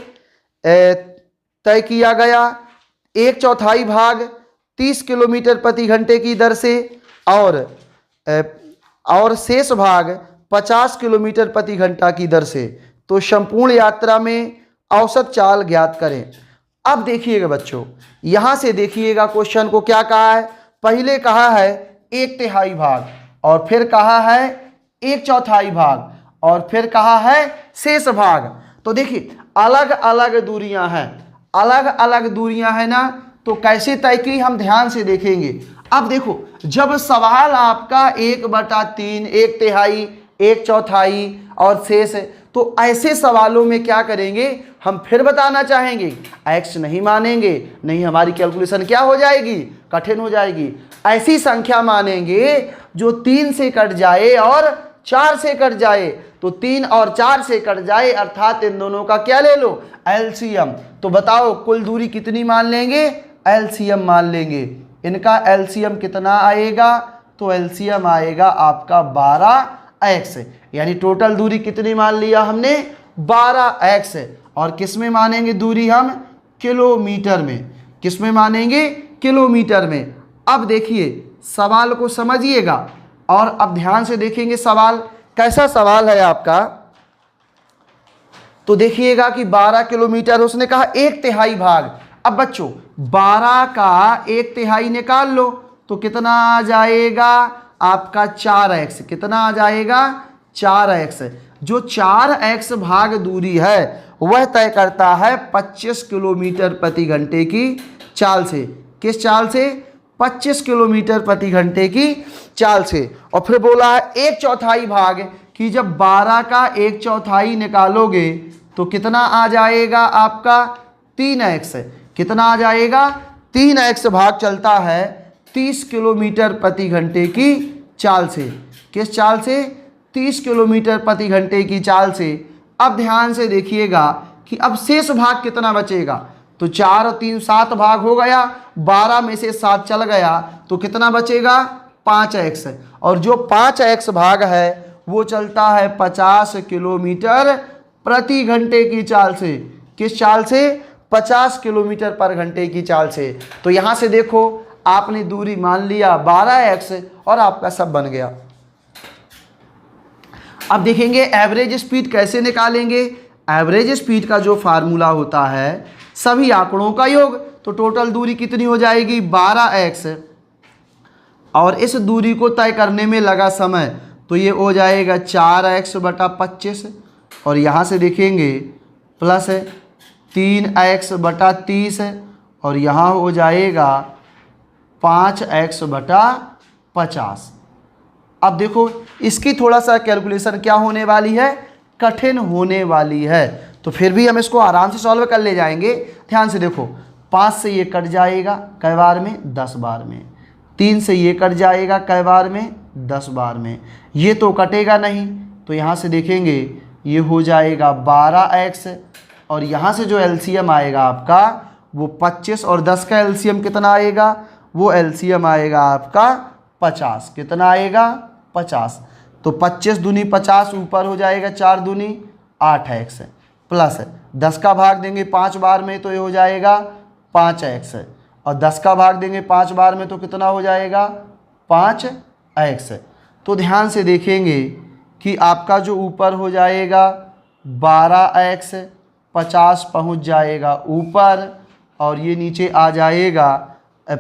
तय किया गया, 1/4 भाग 30 किलोमीटर प्रति घंटे की दर से, और शेष भाग 50 किलोमीटर प्रति घंटा की दर से। तो संपूर्ण यात्रा में औसत चाल ज्ञात करें। अब देखिएगा बच्चों, यहाँ से देखिएगा क्वेश्चन को क्या कहा है। पहले कहा है 1/3 भाग, और फिर कहा है 1/4 भाग, और फिर कहा है शेष भाग। तो देखिए अलग अलग दूरियां हैं, अलग अलग दूरियां हैं ना, तो कैसे तय की हम ध्यान से देखेंगे। अब देखो जब सवाल आपका 1/3, 1/3, 1/4 और शेष है, तो ऐसे सवालों में क्या करेंगे हम फिर बताना चाहेंगे, एक्स नहीं मानेंगे, नहीं हमारी कैलकुलेशन क्या हो जाएगी कठिन हो जाएगी। ऐसी संख्या मानेंगे जो 3 से कट जाए और 4 से कट जाए। तो 3 और 4 से कट जाए अर्थात इन दोनों का क्या ले लो एलसीएम। तो बताओ कुल दूरी कितनी मान लेंगे, एलसीएम मान लेंगे। इनका एलसीएम कितना आएगा, तो एलसीएम आएगा आपका 12x, यानी टोटल दूरी कितनी मान लिया हमने 12x। और किस में मानेंगे दूरी हम, किलोमीटर में। किस में मानेंगे, किलोमीटर में। अब देखिए सवाल को समझिएगा और अब ध्यान से देखेंगे सवाल कैसा सवाल है आपका। तो देखिएगा कि 12 किलोमीटर उसने कहा 1/3 भाग। अब बच्चों 12 का 1/3 निकाल लो तो कितना आ जाएगा आपका 4x। कितना आ जाएगा 4x। जो 4x भाग दूरी है वह तय करता है 25 किलोमीटर प्रति घंटे की चाल से। किस चाल से? 25 किलोमीटर प्रति घंटे की चाल से। और फिर बोला है 1/4 भाग कि जब 12 का 1/4 निकालोगे तो कितना आ जाएगा आपका 3x। कितना आ जाएगा? 3x भाग चलता है 30 किलोमीटर प्रति घंटे की चाल से। किस चाल से? 30 किलोमीटर प्रति घंटे की चाल से। अब ध्यान से देखिएगा कि अब शेष भाग कितना बचेगा। तो 4 और 3 7 भाग हो गया, 12 में से 7 चल गया तो कितना बचेगा? 5x। और जो 5x भाग है वो चलता है 50 किलोमीटर प्रति घंटे की चाल से। किस चाल से? 50 किलोमीटर पर घंटे की चाल से। तो यहाँ से देखो आपने दूरी मान लिया 12x और आपका सब बन गया। अब देखेंगे एवरेज स्पीड कैसे निकालेंगे। एवरेज स्पीड का जो फार्मूला होता है सभी आंकड़ों का योग। तो टोटल दूरी कितनी हो जाएगी? 12x। और इस दूरी को तय करने में लगा समय तो ये हो जाएगा 4x/25। और यहाँ से देखेंगे प्लस 3x/30 और यहाँ हो जाएगा 5x/50। अब देखो इसकी थोड़ा सा कैलकुलेशन क्या होने वाली है? कठिन होने वाली है। तो फिर भी हम इसको आराम से सॉल्व कर ले जाएंगे। ध्यान से देखो 5 से ये कट जाएगा कई बार में? 10 बार में। 3 से ये कट जाएगा कई बार में? 10 बार में। ये तो कटेगा नहीं तो यहाँ से देखेंगे ये हो जाएगा 12x। और यहाँ से जो एलसीएम आएगा आपका वो 25 और 10 का एलसीएम कितना आएगा? वो एलसीएम आएगा आपका 50। कितना आएगा? 50। तो 25 दूनी 50 ऊपर हो जाएगा 4 दूनी 8x प्लस 10 का भाग देंगे 5 बार में तो ये हो जाएगा 5x। और 10 का भाग देंगे 5 बार में तो कितना हो जाएगा? 5x। तो ध्यान से देखेंगे कि आपका जो ऊपर हो जाएगा 12x, 50 पहुंच जाएगा ऊपर और ये नीचे आ जाएगा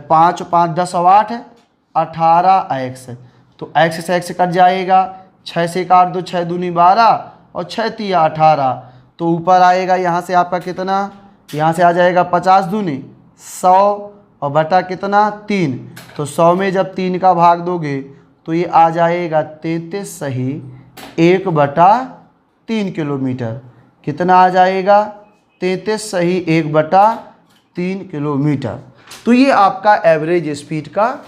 5 5 10 और 8 18x। तो x से x कट जाएगा, 6 से काट दो, 6 दूनी 12 और 6 तिया 18। तो ऊपर आएगा यहाँ से आपका कितना? यहाँ से आ जाएगा 50 दूनी 100 और बटा कितना? 3। तो 100 में जब 3 का भाग दोगे तो ये आ जाएगा 33 सही 1/3 किलोमीटर। कितना आ जाएगा? 33 सही 1/3 किलोमीटर। तो ये आपका एवरेज स्पीड का।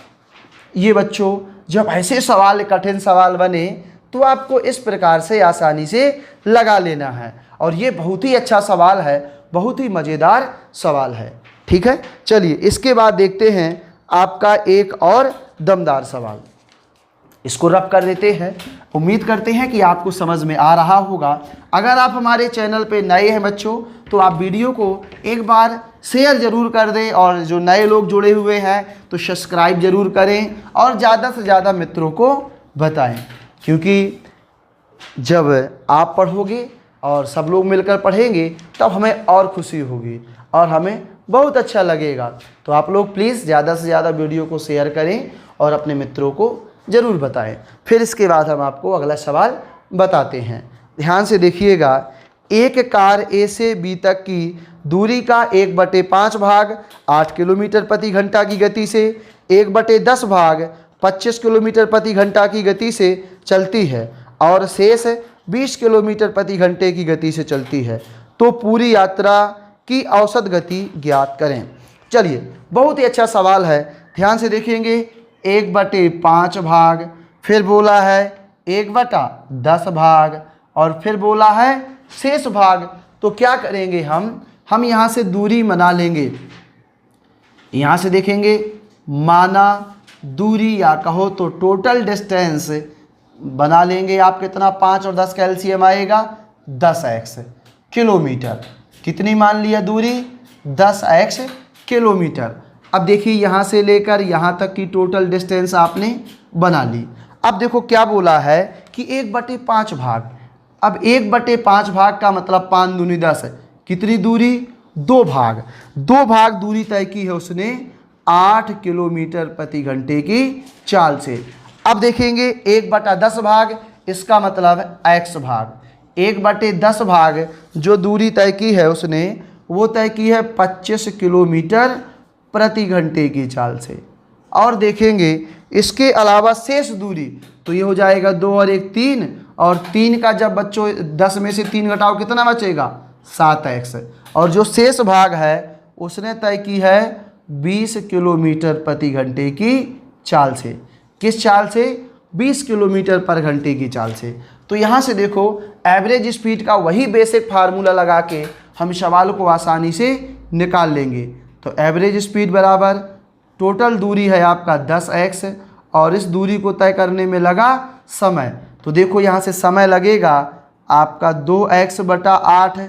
ये बच्चों जब ऐसे सवाल कठिन सवाल बने तो आपको इस प्रकार से आसानी से लगा लेना है। और ये बहुत ही अच्छा सवाल है, बहुत ही मज़ेदार सवाल है। ठीक है, चलिए इसके बाद देखते हैं आपका एक और दमदार सवाल। इसको रब कर देते हैं। उम्मीद करते हैं कि आपको समझ में आ रहा होगा। अगर आप हमारे चैनल पे नए हैं बच्चों तो आप वीडियो को एक बार शेयर ज़रूर कर दें और जो नए लोग जुड़े हुए हैं तो सब्सक्राइब ज़रूर करें और ज़्यादा से ज़्यादा मित्रों को बताएं। क्योंकि जब आप पढ़ोगे और सब लोग मिलकर पढ़ेंगे तब हमें और खुशी होगी और हमें बहुत अच्छा लगेगा। तो आप लोग प्लीज़ ज़्यादा से ज़्यादा वीडियो को शेयर करें और अपने मित्रों को ज़रूर बताएं। फिर इसके बाद हम आपको अगला सवाल बताते हैं। ध्यान से देखिएगा। एक कार ए से बी तक की दूरी का 1/5 भाग 8 किलोमीटर प्रति घंटा की गति से 1/10 भाग 25 किलोमीटर प्रति घंटा की गति से चलती है और शेष 20 किलोमीटर प्रति घंटे की गति से चलती है, तो पूरी यात्रा की औसत गति ज्ञात करें। चलिए बहुत ही अच्छा सवाल है। ध्यान से देखेंगे। 1/5 भाग, फिर बोला है 1/10 भाग और फिर बोला है शेष भाग। तो क्या करेंगे हम यहाँ से दूरी बना लेंगे। यहाँ से देखेंगे माना दूरी या कहो तो टोटल डिस्टेंस बना लेंगे। आप कितना? 5 और 10 का एलसीएम आएगा 10x किलोमीटर। कितनी मान लिया दूरी? 10x kilometre. अब देखिए यहाँ से लेकर यहाँ तक की टोटल डिस्टेंस आपने बना ली। अब देखो क्या बोला है कि 1/5 भाग। अब 1/5 भाग का मतलब 5 दूनी 10 है। कितनी दूरी? 2 भाग। 2 भाग दूरी तय की है उसने 8 किलोमीटर प्रति घंटे की चाल से। अब देखेंगे 1/10 भाग, इसका मतलब x भाग। 1/10 भाग जो दूरी तय की है उसने वो तय की है 25 किलोमीटर प्रति घंटे की चाल से। और देखेंगे इसके अलावा शेष दूरी, तो ये हो जाएगा 2 और 1 3, और 3 का जब बच्चों 10 में से 3 घटाओ कितना बचेगा 7x। और जो शेष भाग है उसने तय की है 20 किलोमीटर प्रति घंटे की चाल से। किस चाल से? 20 किलोमीटर पर घंटे की चाल से। तो यहाँ से देखो एवरेज स्पीड का वही बेसिक फार्मूला लगा के हम सवाल को आसानी से निकाल लेंगे। तो एवरेज स्पीड बराबर टोटल दूरी है आपका 10x, और इस दूरी को तय करने में लगा समय। तो देखो यहाँ से समय लगेगा आपका 2x/8,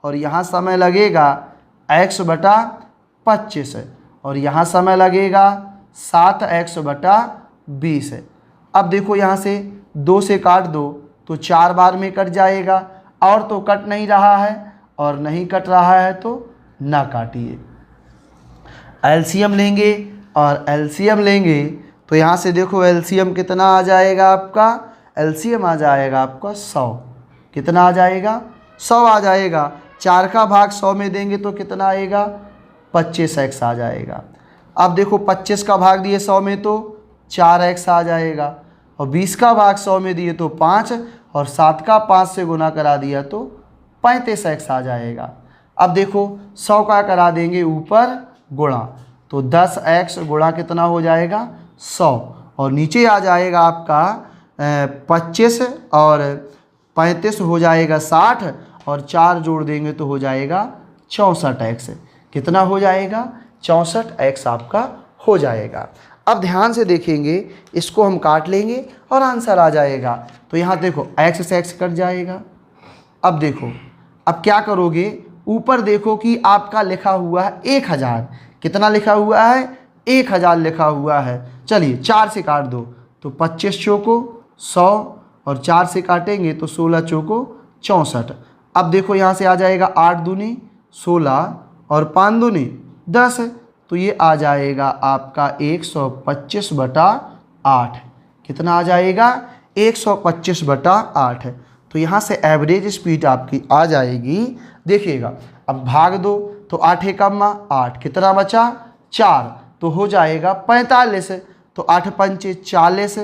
और यहाँ समय लगेगा x/25, और यहाँ समय लगेगा 7x/20। अब देखो यहाँ से 2 से काट दो तो 4 बार में कट जाएगा, और तो कट नहीं रहा है, और नहीं कट रहा है तो ना काटिए। एलसीएम लेंगे, और एलसीएम लेंगे तो यहाँ से देखो एलसीएम कितना आ जाएगा आपका? एलसीएम आ जाएगा आपका 100। कितना आ जाएगा? 100 आ जाएगा। 4 का भाग 100 में देंगे तो कितना आएगा? 25x आ जाएगा। अब देखो 25 का भाग दिए 100 में तो 4x आ जाएगा, और 20 का भाग 100 में दिए तो 5, और 7 का 5 से गुना करा दिया तो 35x आ जाएगा। अब देखो 100 का करा देंगे ऊपर गुणा, तो 10x गुणा कितना हो जाएगा? 100, और नीचे आ जाएगा आपका 25 और 35 हो जाएगा 60, और 4 जोड़ देंगे तो हो जाएगा 64x। कितना हो जाएगा? 64x आपका हो जाएगा। अब ध्यान से देखेंगे, इसको हम काट लेंगे और आंसर आ जाएगा। तो यहाँ देखो x से x कट जाएगा। अब देखो, अब क्या करोगे? ऊपर देखो कि आपका लिखा हुआ है 1000। कितना लिखा हुआ है? 1000 लिखा हुआ है। चलिए 4 से काट दो तो 25 चौको 100, और 4 से काटेंगे तो 16 चौको 64। अब देखो यहाँ से आ जाएगा 8 दूनी 16, और 5 दूनी 10, तो ये आ जाएगा आपका 125/8। कितना आ जाएगा? 125/8। तो यहाँ से एवरेज स्पीड आपकी आ जाएगी। देखिएगा, अब भाग दो तो 8 एकम 8, कितना बचा? 4, तो हो जाएगा 45। तो 8 पंचे 40,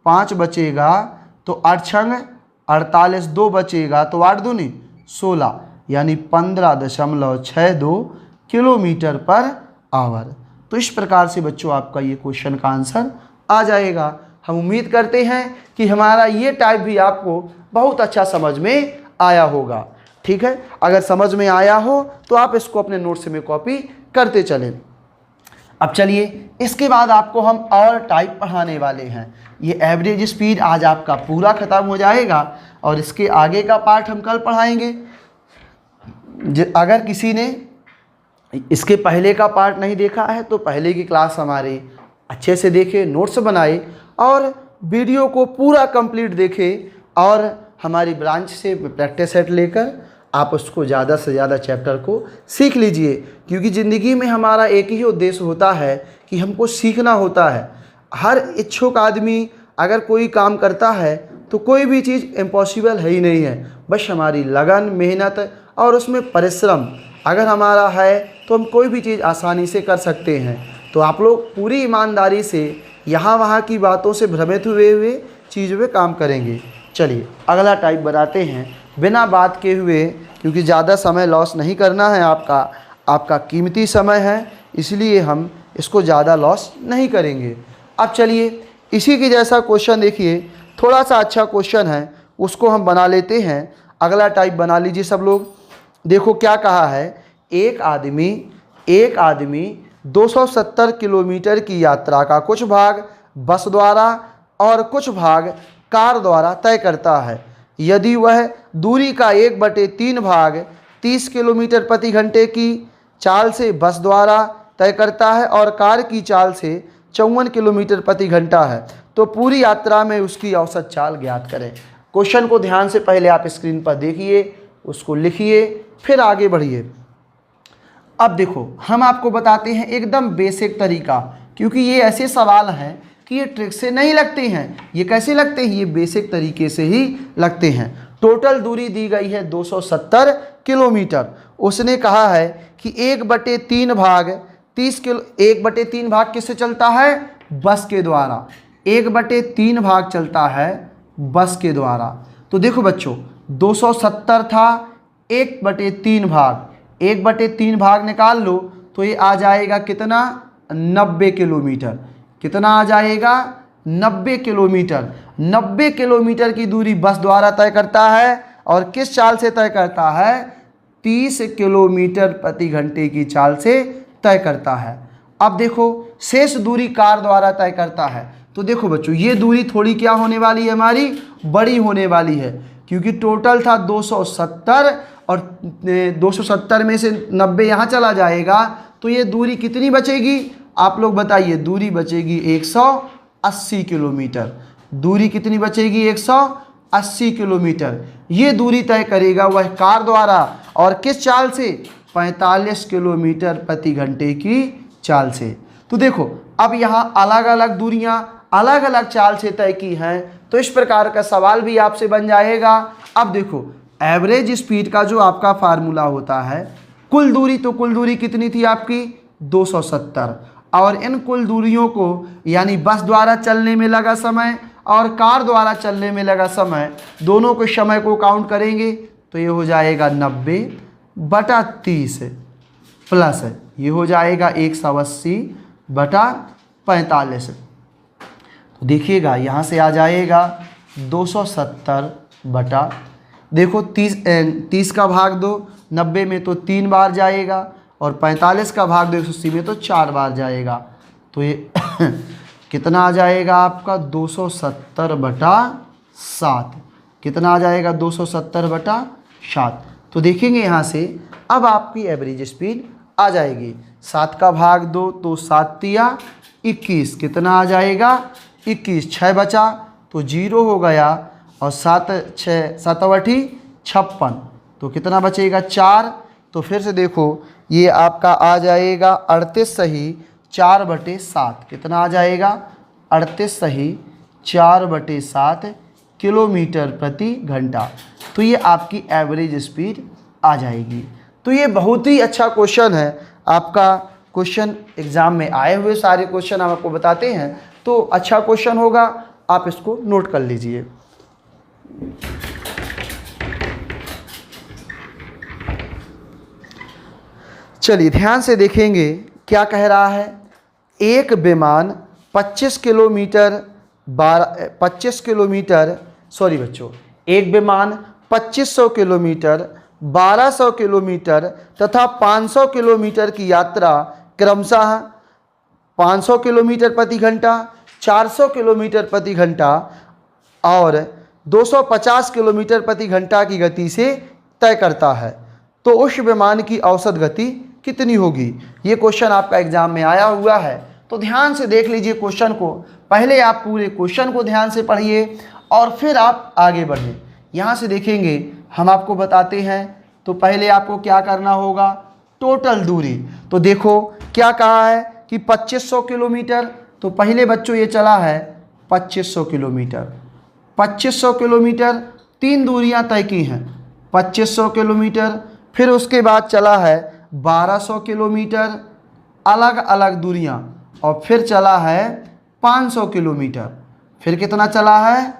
5 बचेगा तो 8 छंग 48, 2 बचेगा तो 8 दूनी 16, यानी 15.62 किलोमीटर पर आवर। तो इस प्रकार से बच्चों आपका ये क्वेश्चन का आंसर आ जाएगा। हम उम्मीद करते हैं कि हमारा ये टाइप भी आपको बहुत अच्छा समझ में आया होगा। ठीक है, अगर समझ में आया हो तो आप इसको अपने नोट्स में कॉपी करते चलें। अब चलिए इसके बाद आपको हम और टाइप पढ़ाने वाले हैं। ये एवरेज स्पीड आज आपका पूरा ख़त्म हो जाएगा, और इसके आगे का पार्ट हम कल पढ़ाएंगे। अगर किसी ने इसके पहले का पार्ट नहीं देखा है तो पहले की क्लास हमारी अच्छे से देखे, नोट्स बनाए, और वीडियो को पूरा कंप्लीट देखे, और हमारी ब्रांच से प्रैक्टिस सेट लेकर आप उसको ज़्यादा से ज़्यादा चैप्टर को सीख लीजिए। क्योंकि ज़िंदगी में हमारा एक ही उद्देश्य होता है कि हमको सीखना होता है। हर इच्छुक आदमी अगर कोई काम करता है तो कोई भी चीज़ इम्पॉसिबल है ही नहीं है। बस हमारी लगन, मेहनत और उसमें परिश्रम अगर हमारा है तो हम कोई भी चीज़ आसानी से कर सकते हैं। तो आप लोग पूरी ईमानदारी से यहाँ वहाँ की बातों से भ्रमित हुए चीज़ों पे काम करेंगे। चलिए अगला टाइप बनाते हैं बिना बात के हुए, क्योंकि ज़्यादा समय लॉस नहीं करना है। आपका कीमती समय है, इसलिए हम इसको ज़्यादा लॉस नहीं करेंगे। अब चलिए इसी के जैसा क्वेश्चन देखिए, थोड़ा सा अच्छा क्वेश्चन है, उसको हम बना लेते हैं। अगला टाइप बना लीजिए सब लोग। देखो क्या कहा है, एक आदमी 270 किलोमीटर की यात्रा का कुछ भाग बस द्वारा और कुछ भाग कार द्वारा तय करता है। यदि वह दूरी का 1/3 भाग 30 किलोमीटर प्रति घंटे की चाल से बस द्वारा तय करता है और कार की चाल से 54 किलोमीटर प्रति घंटा है, तो पूरी यात्रा में उसकी औसत चाल ज्ञात करें। क्वेश्चन को ध्यान से पहले आप स्क्रीन पर देखिए, उसको लिखिए, फिर आगे बढ़िए। अब देखो हम आपको बताते हैं एकदम बेसिक तरीका, क्योंकि ये ऐसे सवाल हैं कि ये ट्रिक से नहीं लगते हैं। ये कैसे लगते हैं? ये बेसिक तरीके से ही लगते हैं। टोटल दूरी दी गई है 270 किलोमीटर। उसने कहा है कि 1/3 भाग 1/3 भाग किससे चलता है? बस के द्वारा। 1/3 भाग चलता है बस के द्वारा। तो देखो बच्चों 270 था, 1/3 भाग, 1/3 भाग निकाल लो तो ये आ जाएगा कितना? 90 किलोमीटर। कितना आ जाएगा? 90 किलोमीटर। 90 किलोमीटर की दूरी बस द्वारा तय करता है और किस चाल से तय करता है? 30 किलोमीटर प्रति घंटे की चाल से तय करता है। अब देखो शेष दूरी कार द्वारा तय करता है। तो देखो बच्चों ये दूरी थोड़ी क्या होने वाली है? हमारी बड़ी होने वाली है, क्योंकि टोटल था 270 और 270 में से 90 यहाँ चला जाएगा तो ये दूरी कितनी बचेगी? आप लोग बताइए। दूरी बचेगी 180 किलोमीटर। दूरी कितनी बचेगी? 180 किलोमीटर। ये दूरी तय करेगा वह कार द्वारा और किस चाल से? 45 किलोमीटर प्रति घंटे की चाल से। तो देखो अब यहाँ अलग अलग दूरियाँ अलग अलग चाल से तय की हैं, तो इस प्रकार का सवाल भी आपसे बन जाएगा। अब देखो एवरेज स्पीड का जो आपका फार्मूला होता है, कुल दूरी, तो कुल दूरी कितनी थी आपकी? 270। और इन कुल दूरियों को यानी बस द्वारा चलने में लगा समय और कार द्वारा चलने में लगा समय, दोनों के समय को काउंट करेंगे तो ये हो जाएगा 90/30 प्लस ये हो जाएगा 180/45। तो देखिएगा यहाँ से आ जाएगा 270 बटा, देखो 30 का भाग दो 90 में तो 3 बार जाएगा और 45 का भाग दो 180 में तो 4 बार जाएगा। तो ये कितना आ जाएगा आपका? 270/7। कितना आ जाएगा? 270/7। तो देखेंगे यहाँ से अब आपकी एवरेज स्पीड आ जाएगी। 7 का भाग दो तो 7 तिया 21। कितना आ जाएगा? 21। 6 बचा तो 0 हो गया और 7 6 7 8 56। तो कितना बचेगा? 4। तो फिर से देखो ये आपका आ जाएगा 38 सही 4/7। कितना आ जाएगा? 38 सही 4/7 किलोमीटर प्रति घंटा। तो ये आपकी एवरेज स्पीड आ जाएगी। तो ये बहुत ही अच्छा क्वेश्चन है आपका। क्वेश्चन एग्ज़ाम में आए हुए सारे क्वेश्चन हम आपको बताते हैं, तो अच्छा क्वेश्चन होगा, आप इसको नोट कर लीजिए। चलिए ध्यान से देखेंगे क्या कह रहा है। एक विमान 25 किलोमीटर एक विमान 2500 किलोमीटर, 1200 किलोमीटर तथा 500 किलोमीटर की यात्रा क्रमशः 500 किलोमीटर प्रति घंटा, 400 किलोमीटर प्रति घंटा और 250 किलोमीटर प्रति घंटा की गति से तय करता है, तो उस विमान की औसत गति कितनी होगी? ये क्वेश्चन आपका एग्जाम में आया हुआ है, तो ध्यान से देख लीजिए क्वेश्चन को। पहले आप पूरे क्वेश्चन को ध्यान से पढ़िए और फिर आप आगे बढ़ें। यहाँ से देखेंगे हम आपको बताते हैं। तो पहले आपको क्या करना होगा? टोटल दूरी। तो देखो क्या कहा है कि 2500 किलोमीटर, तो पहले बच्चों ये चला है 2500 किलोमीटर। 2500 किलोमीटर 3 दूरियां तय की हैं, 2500 किलोमीटर, फिर उसके बाद चला है 1200 किलोमीटर अलग अलग दूरियां, और फिर चला है 500 किलोमीटर। फिर कितना चला है?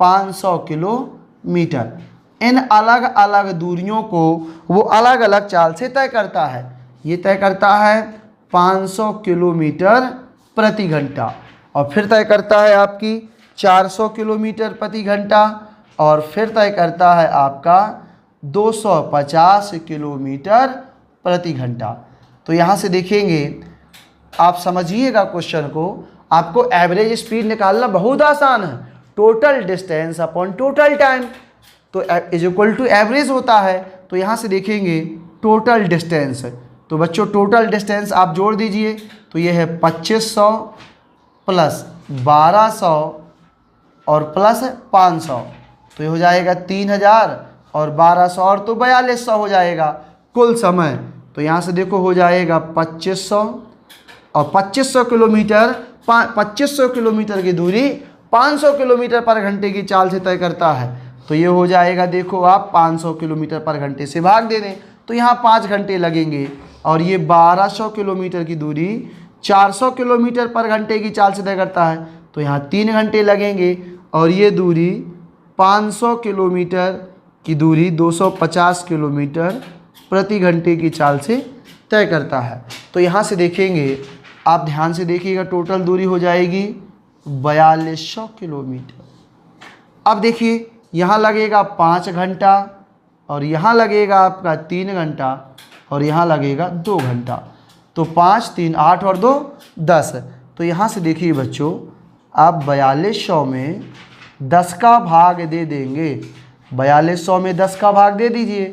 500 किलोमीटर। इन अलग अलग दूरियों को वो अलग अलग चाल से तय करता है। ये तय करता है 500 किलोमीटर प्रति घंटा, और फिर तय करता है आपकी 400 किलोमीटर प्रति घंटा, और फिर तय करता है आपका 250 किलोमीटर प्रति घंटा। तो यहाँ से देखेंगे, आप समझिएगा क्वेश्चन को। आपको एवरेज स्पीड निकालना बहुत आसान है। Total distance upon total time तो इज इक्वल टू एवरेज होता है। तो यहाँ से देखेंगे टोटल डिस्टेंस, तो बच्चों टोटल डिस्टेंस आप जोड़ दीजिए, तो ये है 2500 प्लस 1200 और प्लस 500, तो ये हो जाएगा 3000 और 1200 और तो 4200 हो जाएगा कुल समय। तो यहाँ से देखो हो जाएगा 2500 और 2500 किलोमीटर, 2500 किलोमीटर की दूरी 500 किलोमीटर पर घंटे की चाल से तय करता है। तो ये हो जाएगा, देखो आप 500 किलोमीटर पर घंटे से भाग दे दें तो यहाँ 5 घंटे लगेंगे। और ये 1200 किलोमीटर की दूरी 400 किलोमीटर पर घंटे की चाल से तय करता है, तो यहाँ 3 घंटे लगेंगे। और ये दूरी 500 किलोमीटर की दूरी 250 किलोमीटर प्रति घंटे की चाल से तय करता है। तो यहाँ से देखेंगे, आप ध्यान से देखिएगा, टोटल दूरी हो जाएगी 4200 किलोमीटर। अब देखिए, यहाँ लगेगा 5 घंटा और यहाँ लगेगा आपका 3 घंटा और यहाँ लगेगा 2 घंटा। तो 5 3 8 और 2 10। तो यहाँ से देखिए बच्चों, आप 4200 में 10 का भाग दे देंगे, 4200 में 10 का भाग दे दीजिए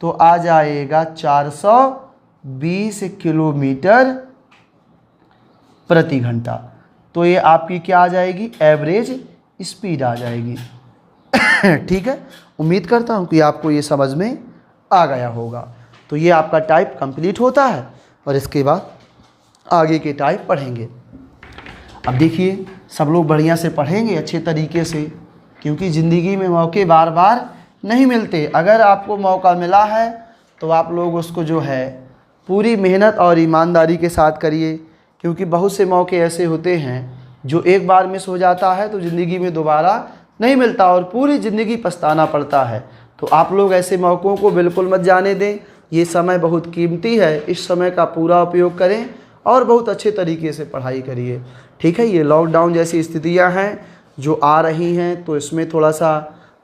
तो आ जाएगा 420 किलोमीटर प्रति घंटा। तो ये आपकी क्या आ जाएगी, एवरेज स्पीड आ जाएगी। ठीक है, उम्मीद करता हूँ कि आपको ये समझ में आ गया होगा। तो ये आपका टाइप कंप्लीट होता है और इसके बाद आगे के टाइप पढ़ेंगे। अब देखिए, सब लोग बढ़िया से पढ़ेंगे अच्छे तरीके से, क्योंकि ज़िंदगी में मौके बार बार नहीं मिलते। अगर आपको मौका मिला है तो आप लोग उसको जो है पूरी मेहनत और ईमानदारी के साथ करिए, क्योंकि बहुत से मौके ऐसे होते हैं जो एक बार मिस हो जाता है तो ज़िंदगी में दोबारा नहीं मिलता और पूरी ज़िंदगी पछताना पड़ता है। तो आप लोग ऐसे मौक़ों को बिल्कुल मत जाने दें। ये समय बहुत कीमती है, इस समय का पूरा उपयोग करें और बहुत अच्छे तरीके से पढ़ाई करिए। ठीक है, ये लॉकडाउन जैसी स्थितियां हैं जो आ रही हैं, तो इसमें थोड़ा सा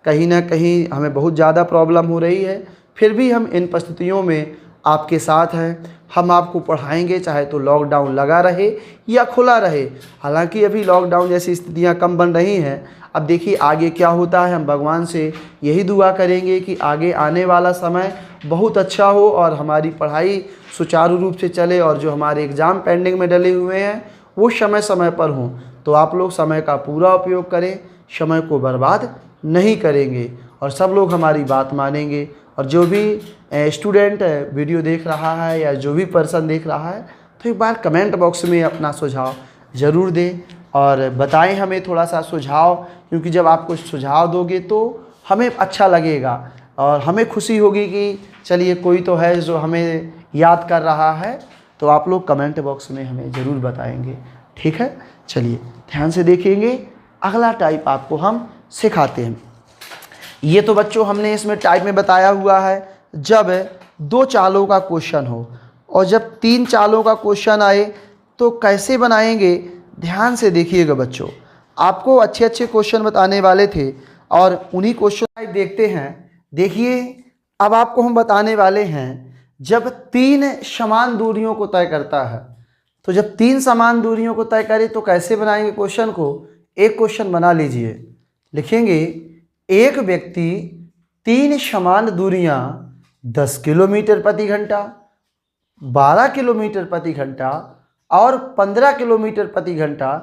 कहीं ना कहीं हमें बहुत ज़्यादा प्रॉब्लम हो रही है। फिर भी हम इन परिस्थितियों में आपके साथ हैं, हम आपको पढ़ाएंगे, चाहे तो लॉकडाउन लगा रहे या खुला रहे। हालांकि अभी लॉकडाउन जैसी स्थितियां कम बन रही हैं। अब देखिए आगे क्या होता है, हम भगवान से यही दुआ करेंगे कि आगे आने वाला समय बहुत अच्छा हो और हमारी पढ़ाई सुचारू रूप से चले और जो हमारे एग्ज़ाम पेंडिंग में डले हुए हैं वो समय समय पर हों। तो आप लोग समय का पूरा उपयोग करें, समय को बर्बाद नहीं करेंगे और सब लोग हमारी बात मानेंगे। और जो भी स्टूडेंट वीडियो देख रहा है या जो भी पर्सन देख रहा है, तो एक बार कमेंट बॉक्स में अपना सुझाव ज़रूर दें और बताएं हमें थोड़ा सा सुझाव, क्योंकि जब आप कुछ सुझाव दोगे तो हमें अच्छा लगेगा और हमें खुशी होगी कि चलिए कोई तो है जो हमें याद कर रहा है। तो आप लोग कमेंट बॉक्स में हमें ज़रूर बताएंगे। ठीक है, चलिए ध्यान से देखेंगे, अगला टाइप आपको हम सिखाते हैं। ये तो बच्चों हमने इसमें टाइप में बताया हुआ है, जब 2 चालों का क्वेश्चन हो और जब 3 चालों का क्वेश्चन आए तो कैसे बनाएंगे। ध्यान से देखिएगा बच्चों, आपको अच्छे अच्छे क्वेश्चन बताने वाले थे और उन्हीं क्वेश्चन टाइप देखते हैं। देखिए, अब आपको हम बताने वाले हैं, जब 3 समान दूरियों को तय करता है, तो जब 3 समान दूरियों को तय करें तो कैसे बनाएंगे क्वेश्चन को। एक क्वेश्चन बना लीजिए, लिखेंगे एक व्यक्ति 3 समान दूरियां 10 किलोमीटर प्रति घंटा, 12 किलोमीटर प्रति घंटा और 15 किलोमीटर प्रति घंटा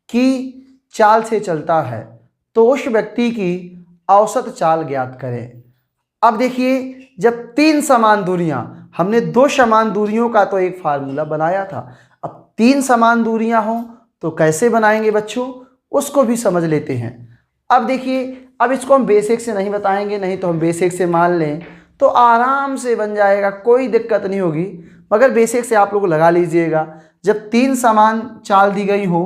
की चाल से चलता है, तो उस व्यक्ति की औसत चाल ज्ञात करें। अब देखिए, जब 3 समान दूरियां, हमने 2 समान दूरियों का तो एक फार्मूला बनाया था, अब 3 समान दूरियां हों तो कैसे बनाएंगे बच्चों, उसको भी समझ लेते हैं। अब देखिए, अब इसको हम बेसिक से नहीं बताएंगे, नहीं तो हम बेसिक से मान लें तो आराम से बन जाएगा, कोई दिक्कत नहीं होगी, मगर बेसिक से आप लोग लगा लीजिएगा। जब 3 समान चाल दी गई हो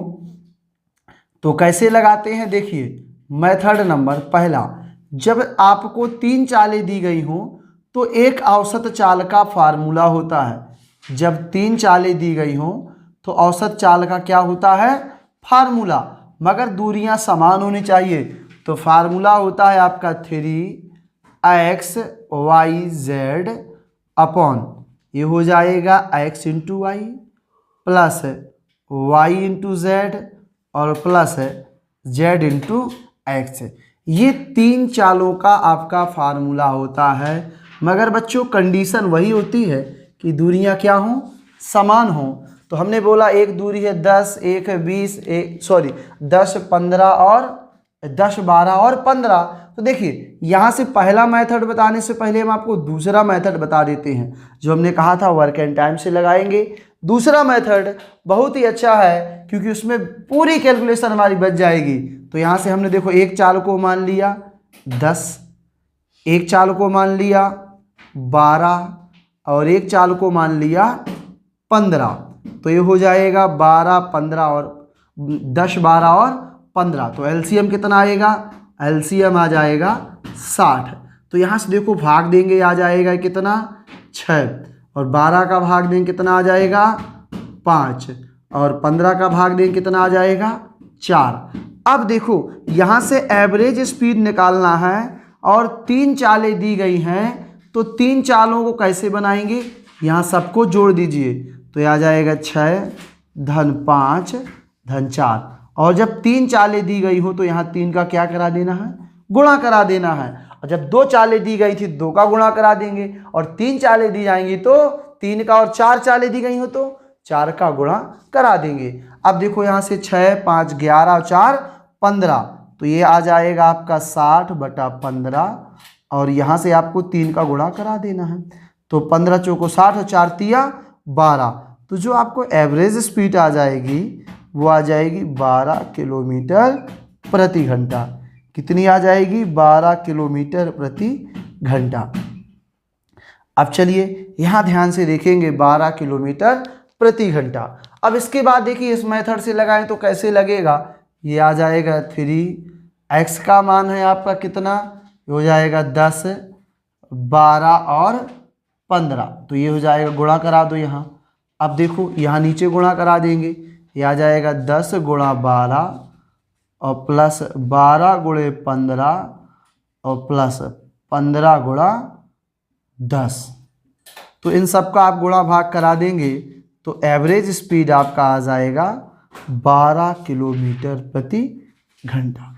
तो कैसे लगाते हैं। देखिए, मेथड नंबर पहला, जब आपको 3 चालें दी गई हों तो एक औसत चाल का फार्मूला होता है। जब 3 चालें दी गई हों तो औसत चाल का क्या होता है, फार्मूला, मगर दूरियां समान होनी चाहिए। तो फार्मूला होता है आपका 3xyz अपॉन, ये हो जाएगा x इंटू वाई प्लस y इंटू जेड और प्लस z इंटू एक्स। ये 3 चालों का आपका फार्मूला होता है, मगर बच्चों कंडीशन वही होती है कि दूरियां क्या हों, समान हों। तो हमने बोला एक दूरी है 10, एक 20, 10, 15 और 10, 12 और 15। तो देखिए, यहाँ से पहला मेथड बताने से पहले हम आपको दूसरा मेथड बता देते हैं, जो हमने कहा था वर्क एंड टाइम से लगाएंगे। दूसरा मेथड बहुत ही अच्छा है, क्योंकि उसमें पूरी कैलकुलेशन हमारी बच जाएगी। तो यहाँ से हमने देखो एक चाल को मान लिया 10, एक चाल को मान लिया 12 और एक चाल को मान लिया 15, तो ये हो जाएगा 12, 15 और 10, 12 और 15। तो एलसीएम कितना आएगा? एलसीएम आ जाएगा 60। तो यहाँ से देखो भाग देंगे, आ जाएगा कितना? 6। और 12 का भाग देंगे कितना आ जाएगा? 5। और 15 का भाग देंगे कितना आ जाएगा? 4। अब देखो यहाँ से एवरेज स्पीड निकालना है और 3 चालें दी गई हैं, तो 3 चालों को कैसे बनाएंगे? यहाँ सबको जोड़ दीजिए, तो ये आ जाएगा 6 धन 5 धन 4। और जब 3 चालें दी गई हो तो यहाँ 3 का क्या करा देना है? गुणा करा देना है। और जब 2 चालें दी गई थी 2 का गुणा करा देंगे, और 3 चालें दी जाएंगी तो 3 का, और 4 चालें दी गई हो तो 4 का गुणा करा देंगे। अब देखो यहाँ से 6, 5, 11 और 4, 15, तो ये आ जाएगा आपका 60/15। और यहाँ से आपको 3 का गुणा करा देना है, तो 15 चौको 60 और 4 तिया 12। तो जो आपको एवरेज स्पीड आ जाएगी वो आ जाएगी 12 किलोमीटर प्रति घंटा। कितनी आ जाएगी? 12 किलोमीटर प्रति घंटा। अब चलिए यहाँ ध्यान से देखेंगे 12 किलोमीटर प्रति घंटा। अब इसके बाद देखिए इस मेथड से लगाएं तो कैसे लगेगा? ये आ जाएगा 3x का मान है आपका कितना? हो जाएगा 10, 12 और 15। तो ये हो जाएगा, गुणा करा दो यहाँ। अब देखो यहाँ नीचे गुणा करा देंगे, ये आ जाएगा 10 गुणा 12 और प्लस 12 गुणे 15 और प्लस 15 गुणा 10। तो इन सब का आप गुणा भाग करा देंगे तो एवरेज स्पीड आपका आ जाएगा 12 किलोमीटर प्रति घंटा।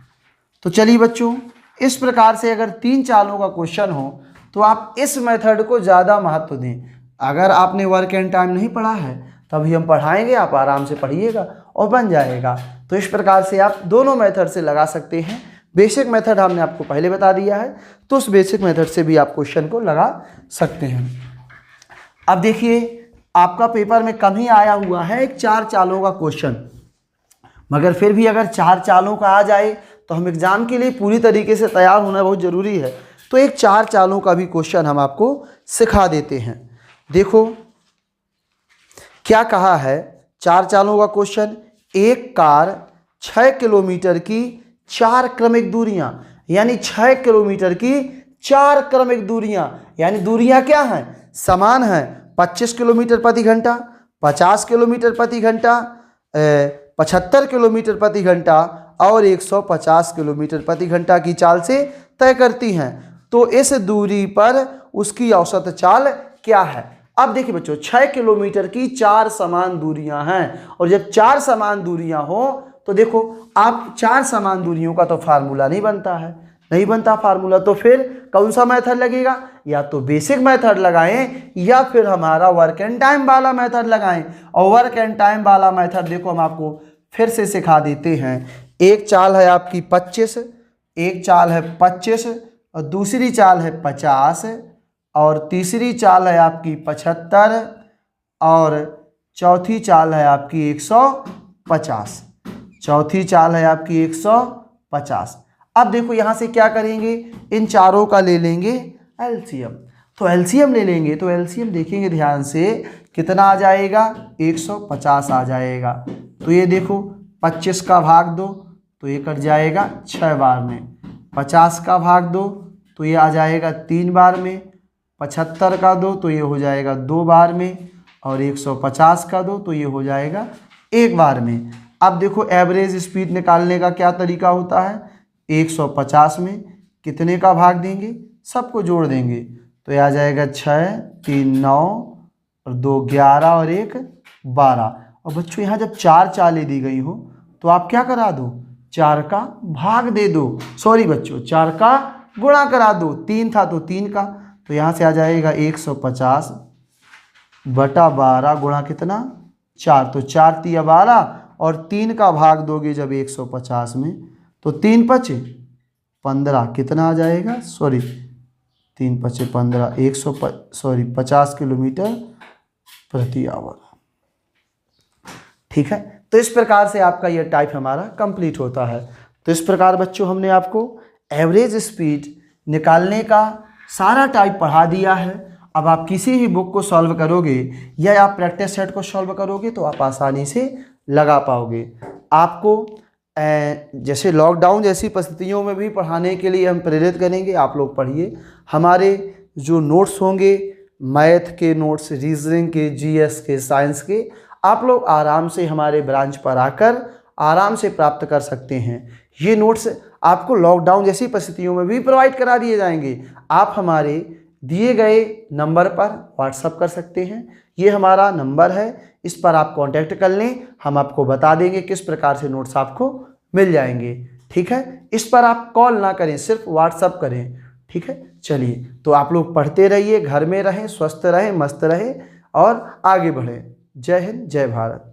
तो चलिए बच्चों, इस प्रकार से अगर 3 चालों का क्वेश्चन हो तो आप इस मेथड को ज़्यादा महत्व दें। अगर आपने वर्क एंड टाइम नहीं पढ़ा है तभी हम पढ़ाएंगे, आप आराम से पढ़िएगा और बन जाएगा। तो इस प्रकार से आप दोनों मेथड से लगा सकते हैं। बेसिक मेथड हमने आपको पहले बता दिया है, तो उस बेसिक मेथड से भी आप क्वेश्चन को लगा सकते हैं। अब देखिए आपका पेपर में कम ही आया हुआ है एक 4 चालों का क्वेश्चन, मगर फिर भी अगर 4 चालों का आ जाए तो हम एग्ज़ाम के लिए पूरी तरीके से तैयार होना बहुत ज़रूरी है। तो एक 4 चालों का भी क्वेश्चन हम आपको सिखा देते हैं। देखो क्या कहा है 4 चालों का क्वेश्चन। एक कार 6 किलोमीटर की 4 क्रमिक दूरियां, यानी 6 किलोमीटर की 4 क्रमिक दूरियां, यानी दूरियां क्या हैं? समान हैं। 25 किलोमीटर प्रति घंटा, 50 किलोमीटर प्रति घंटा, 75 किलोमीटर प्रति घंटा और 150 किलोमीटर प्रति घंटा की चाल से तय करती हैं। तो इस दूरी पर उसकी औसत चाल क्या है? अब देखिए बच्चों, 6 किलोमीटर की 4 समान दूरियां हैं, और जब 4 समान दूरियां हो तो देखो आप 4 समान दूरियों का तो फार्मूला नहीं बनता है, नहीं बनता फार्मूला। तो फिर कौन सा मेथड लगेगा? या तो बेसिक मेथड लगाएं या फिर हमारा वर्क एंड टाइम वाला मेथड लगाएं। और वर्क एंड टाइम वाला मेथड देखो हम आपको फिर से सिखा देते हैं। एक चाल है आपकी 25, एक चाल है 25 और दूसरी चाल है 50 और तीसरी चाल है आपकी 75 और चौथी चाल है आपकी 150। चौथी चाल है आपकी 150। अब देखो यहाँ से क्या करेंगे, इन चारों का ले लेंगे एलसीएम। तो एलसीएम ले लेंगे तो एलसीएम देखेंगे ध्यान से कितना आ जाएगा? 150 आ जाएगा। तो ये देखो 25 का भाग दो तो ये कट जाएगा 6 बार में, 50 का भाग दो तो ये आ जाएगा 3 बार में, 75 का दो तो ये हो जाएगा 2 बार में, और 150 का दो तो ये हो जाएगा 1 बार में। अब देखो एवरेज स्पीड निकालने का क्या तरीका होता है? 150 में कितने का भाग देंगे? सबको जोड़ देंगे तो ये आ जाएगा 6, 3 9 और 2 11 और 1 12। और बच्चों यहाँ जब 4 चालें दी गई हो तो आप क्या करा दो? 4 का भाग दे दो, सॉरी बच्चों 4 का गुणा करा दो। 3 था तो 3 का, तो यहाँ से आ जाएगा 150 बटा 12 गुणा कितना? 4। तो 4 तिया 12 और 3 का भाग दोगे जब 150 में तो 3 पचे 15 कितना आ जाएगा? सॉरी 3 पचे 15, 50 किलोमीटर प्रति आवर। ठीक है, तो इस प्रकार से आपका यह टाइप हमारा कंप्लीट होता है। तो इस प्रकार बच्चों हमने आपको एवरेज स्पीड निकालने का सारा टाइप पढ़ा दिया है, अब आप किसी भी बुक को सॉल्व करोगे या आप प्रैक्टिस सेट को सॉल्व करोगे तो आप आसानी से लगा पाओगे। आपको जैसे लॉकडाउन जैसी परिस्थितियों में भी पढ़ाने के लिए हम प्रेरित करेंगे। आप लोग पढ़िए, हमारे जो नोट्स होंगे, मैथ के नोट्स, रीजनिंग के, जीएस के, साइंस के, आप लोग आराम से हमारे ब्रांच पर आकर आराम से प्राप्त कर सकते हैं। ये नोट्स आपको लॉकडाउन जैसी परिस्थितियों में भी प्रोवाइड करा दिए जाएंगे। आप हमारे दिए गए नंबर पर व्हाट्सअप कर सकते हैं। ये हमारा नंबर है, इस पर आप कांटेक्ट कर लें, हम आपको बता देंगे किस प्रकार से नोट्स आपको मिल जाएंगे। ठीक है, इस पर आप कॉल ना करें, सिर्फ व्हाट्सअप करें। ठीक है, चलिए, तो आप लोग पढ़ते रहिए, घर में रहें, स्वस्थ रहें, मस्त रहें और आगे बढ़ें। जय हिंद, जय भारत।